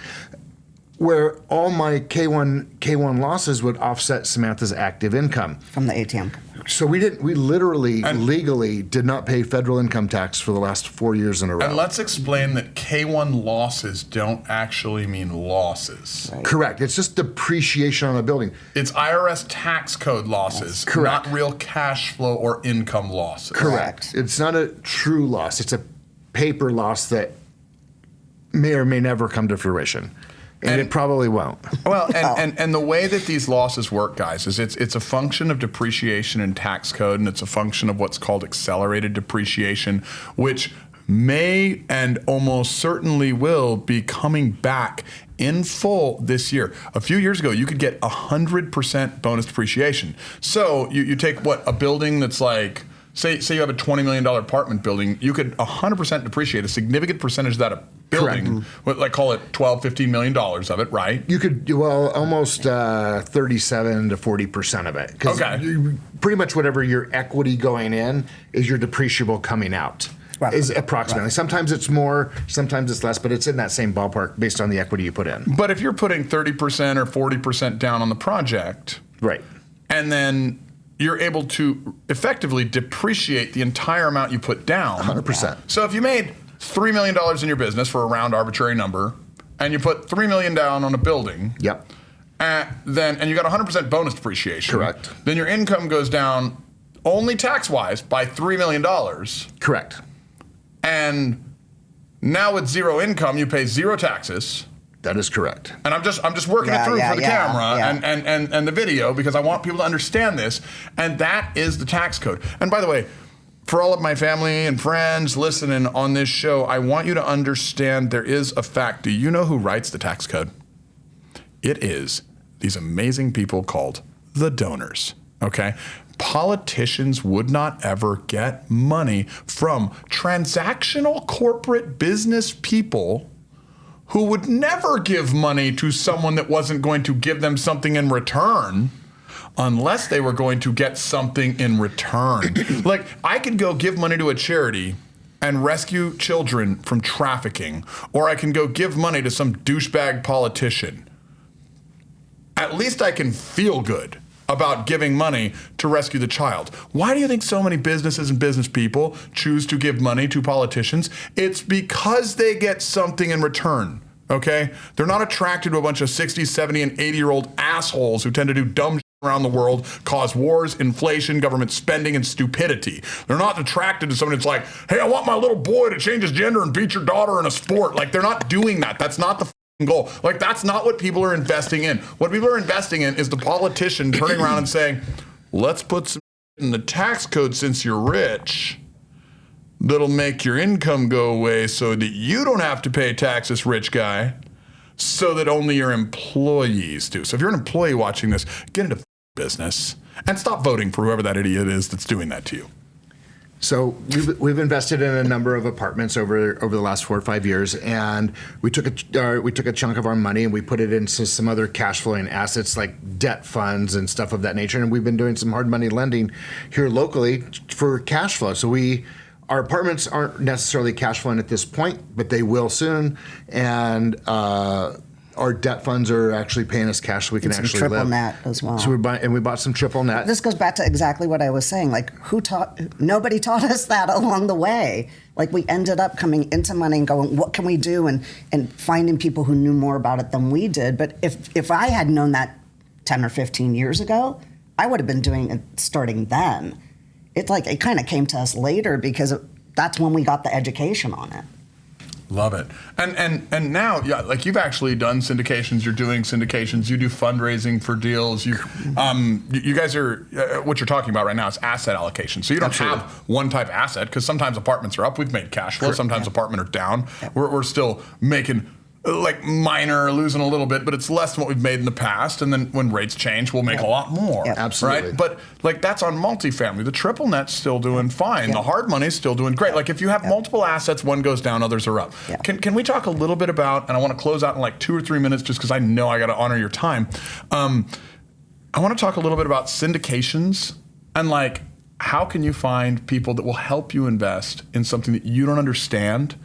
where all my K1 losses would offset Samantha's active income. From the ATM. So we legally did not pay federal income tax for the last 4 years in a row. And let's explain that K1 losses don't actually mean losses. Right. Correct. It's just depreciation on the building. It's IRS tax code losses, Correct. not real cash flow or income losses. Correct. It's not a true loss. It's a paper loss that may or may never come to fruition. And it probably won't. Well, and the way that these losses work, guys, is it's a function of depreciation and tax code, and it's a function of what's called accelerated depreciation, which may and almost certainly will be coming back in full this year. A few years ago, you could get 100% bonus depreciation. So you take a building that's like, say you have a $20 million apartment building, you could 100% depreciate a significant percentage of that building, like call it $12, $15 million of it, right? You could, almost 37 to 40% of it. Okay. Pretty much whatever your equity going in is your depreciable coming out. Right. Is approximately. Right. Sometimes it's more, sometimes it's less, but it's in that same ballpark based on the equity you put in. But if you're putting 30% or 40% down on the project, right, and then you're able to effectively depreciate the entire amount you put down. 100%. So if you made $3 million in your business, for a round arbitrary number, and you put $3 million down on a building. Yep. And you got 100% bonus depreciation. Correct. Then your income goes down only tax-wise by $3 million. Correct. And now with zero income, you pay zero taxes. That is correct. And I'm just working it through for the camera and the video, because I want people to understand this. And that is the tax code. And by the way, for all of my family and friends listening on this show, I want you to understand there is a fact. Do you know who writes the tax code? It is these amazing people called the donors, okay? Politicians would not ever get money from transactional corporate business people who would never give money to someone that wasn't going to give them something in return, unless they were going to get something in return. Like, I could go give money to a charity and rescue children from trafficking, or I can go give money to some douchebag politician. At least I can feel good about giving money to rescue the child. Why do you think so many businesses and business people choose to give money to politicians? It's because they get something in return, okay? They're not attracted to a bunch of 60, 70, and 80-year-old assholes who tend to do dumb shit around the world, cause wars, inflation, government spending, and stupidity. They're not attracted to someone that's like, hey, I want my little boy to change his gender and beat your daughter in a sport. Like, they're not doing that. That's not the goal. Like, that's not what people are investing in. What people are investing in is the politician turning around and saying, let's put some in the tax code since you're rich that'll make your income go away so that you don't have to pay taxes, rich guy, so that only your employees do. So if you're an employee watching this, get into business and stop voting for whoever that idiot is that's doing that to you. So we've invested in a number of apartments over the last 4 or 5 years, and we took a chunk of our money and we put it into some other cash flowing assets like debt funds and stuff of that nature. And we've been doing some hard money lending here locally for cash flow. So we our apartments aren't necessarily cash flowing at this point, but they will soon. And our debt funds are actually paying us cash so we can Some actually triple live. net as well. So we bought some triple net. This goes back to exactly what I was saying. Like, nobody taught us that along the way. Like, we ended up coming into money and going, what can we do? And finding people who knew more about it than we did. But if I had known that 10 or 15 years ago, I would have been doing it starting then. It kind of came to us later because that's when we got the education on it. Love it. And now, yeah, like you've actually done syndications. You're doing syndications. You do fundraising for deals. You guys are what you're talking about right now is asset allocation. So you don't Absolutely. have one type of asset because sometimes apartments are up. We've made cash flow. Sometimes apartment are down. We're still making like minor, losing a little bit, but it's less than what we've made in the past. And then when rates change, we'll make a lot more. Yep. Absolutely. Right? But like that's on multifamily. The triple net's still doing fine. The hard money's still doing great. Like if you have multiple assets, one goes down, others are up. Yeah. Can we talk a little bit about, and I want to close out in like 2 or 3 minutes just because I know I got to honor your time. I want to talk a little bit about syndications and like how can you find people that will help you invest in something that you don't understand?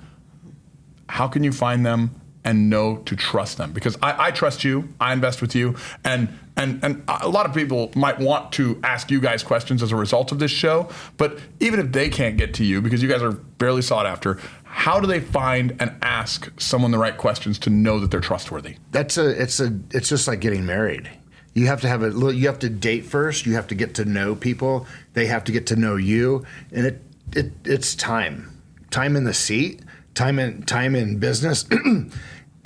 How can you find them and know to trust them? Because I trust you, I invest with you, and a lot of people might want to ask you guys questions as a result of this show, but even if they can't get to you because you guys are barely sought after, how do they find and ask someone the right questions to know that they're trustworthy? It's just like getting married. You have to you have to date first. You have to get to know people. They have to get to know you, and it's time in the seat, time in business.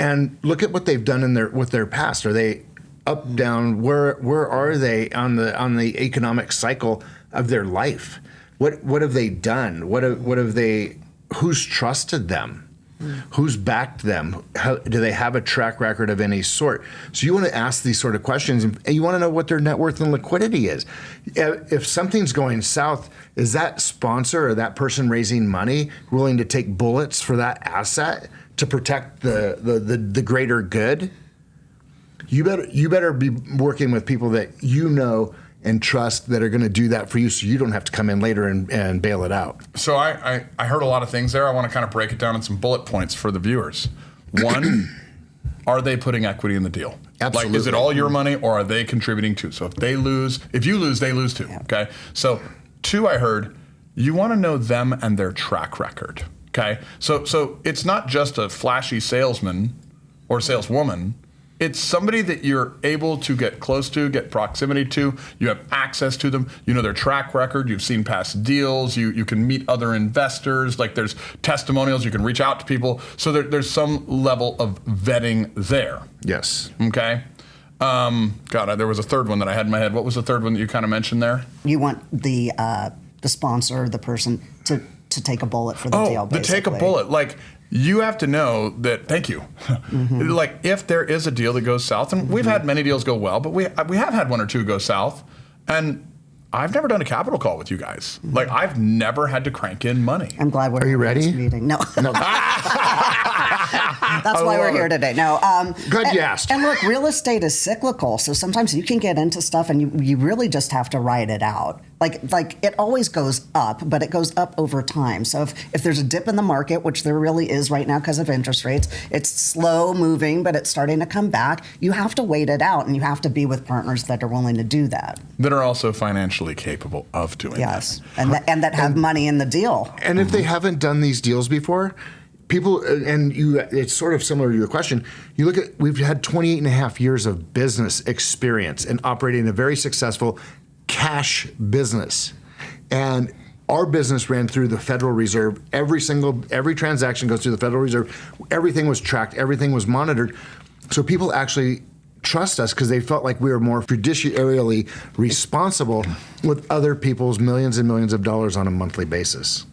And look at what they've done with their past. Are they up, down? Where are they on the economic cycle of their life? What have they done? What have they? Who's trusted them? Who's backed them? Do they have a track record of any sort? So you want to ask these sort of questions, and you want to know what their net worth and liquidity is. If something's going south, is that sponsor or that person raising money willing to take bullets for that asset to protect the greater good? You better be working with people that you know and trust that are going to do that for you so you don't have to come in later and bail it out. So I heard a lot of things there. I want to kind of break it down in some bullet points for the viewers. One, are they putting equity in the deal? Absolutely. Like, is it all your money or are they contributing too? So if you lose, they lose too, okay? So 2, I heard, you want to know them and their track record, okay? So it's not just a flashy salesman or saleswoman. It's somebody that you're able to get close to, get proximity to. You have access to them. You know their track record. You've seen past deals. You can meet other investors. Like there's testimonials. You can reach out to people. So there's some level of vetting there. Yes. Okay. There was a third one that I had in my head. What was the third one that you kind of mentioned there? You want the sponsor, the person, to take a bullet for the deal, basically. To take a bullet. Like, you have to know that, thank you. Like, if there is a deal that goes south, and we've had many deals go well, but we have had 1 or 2 go south, and I've never done a capital call with you guys. Like, I've never had to crank in money. I'm glad we're Are you ready? This meeting. No. No. That's why we're here today. No. Good you asked. And look, real estate is cyclical, so sometimes you can get into stuff and you really just have to ride it out. Like it always goes up, but it goes up over time. So if there's a dip in the market, which there really is right now because of interest rates, it's slow moving, but it's starting to come back. You have to wait it out, and you have to be with partners that are willing to do that. That are also financially capable of doing Yes, that. and that have money in the deal. And if they haven't done these deals before, people, and it's sort of similar to your question. You look at, we've had 28 and a half years of business experience and operating a very successful cash business. And our business ran through the Federal Reserve. Every transaction goes through the Federal Reserve. Everything was tracked. Everything was monitored. So people actually trust us because they felt like we were more fiduciarily responsible with other people's millions and millions of dollars on a monthly basis.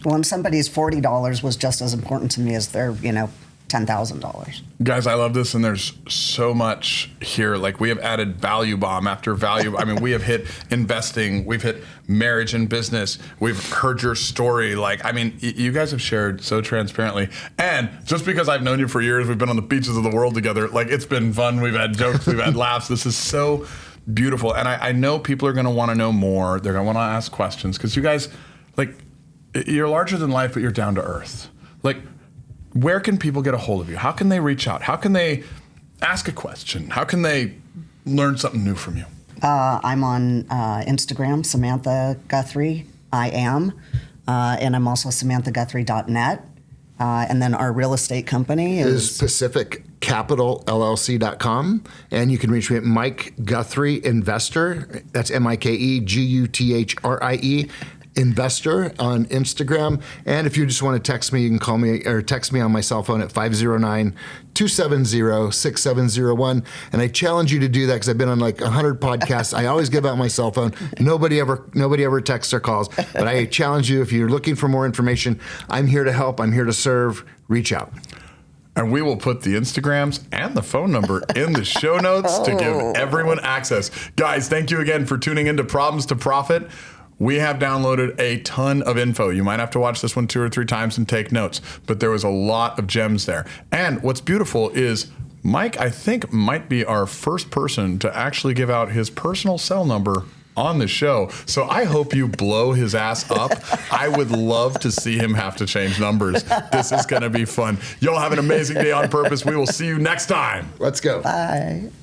Well, and somebody's $40 was just as important to me as their, $10,000. Guys, I love this, and there's so much here. Like, we have added value bomb after value. I mean, we have hit investing. We've hit marriage and business. We've heard your story. Like, I mean, you guys have shared so transparently. And just because I've known you for years, we've been on the beaches of the world together. Like, it's been fun. We've had jokes. We've had laughs. This is so beautiful. And I know people are going to want to know more. They're going to want to ask questions because you guys, like, You're larger than life, but you're down to earth. Like, where can people get a hold of you? How can they reach out? How can they ask a question? How can they learn something new from you? I'm on Instagram, Samantha Guthrie. I am. And I'm also SamanthaGuthrie.net. And then our real estate company is PacificCapitalLLC.com. And you can reach me at Mike Guthrie Investor. That's MikeGuthrie Investor on Instagram. And if you just want to text me, you can call me or text me on my cell phone at 509-270-6701. And I challenge you to do that because I've been on like 100 podcasts. I always give out my cell phone. Nobody ever texts or calls. But I challenge you, if you're looking for more information, I'm here to help. I'm here to serve. Reach out. And we will put the Instagrams and the phone number in the show notes to give everyone access. Guys, thank you again for tuning into Problems to Profit. We have downloaded a ton of info. You might have to watch this one 2 or 3 times and take notes, but there was a lot of gems there. And what's beautiful is Mike, I think, might be our first person to actually give out his personal cell number on the show. So I hope you blow his ass up. I would love to see him have to change numbers. This is going to be fun. Y'all have an amazing day on purpose. We will see you next time. Let's go. Bye.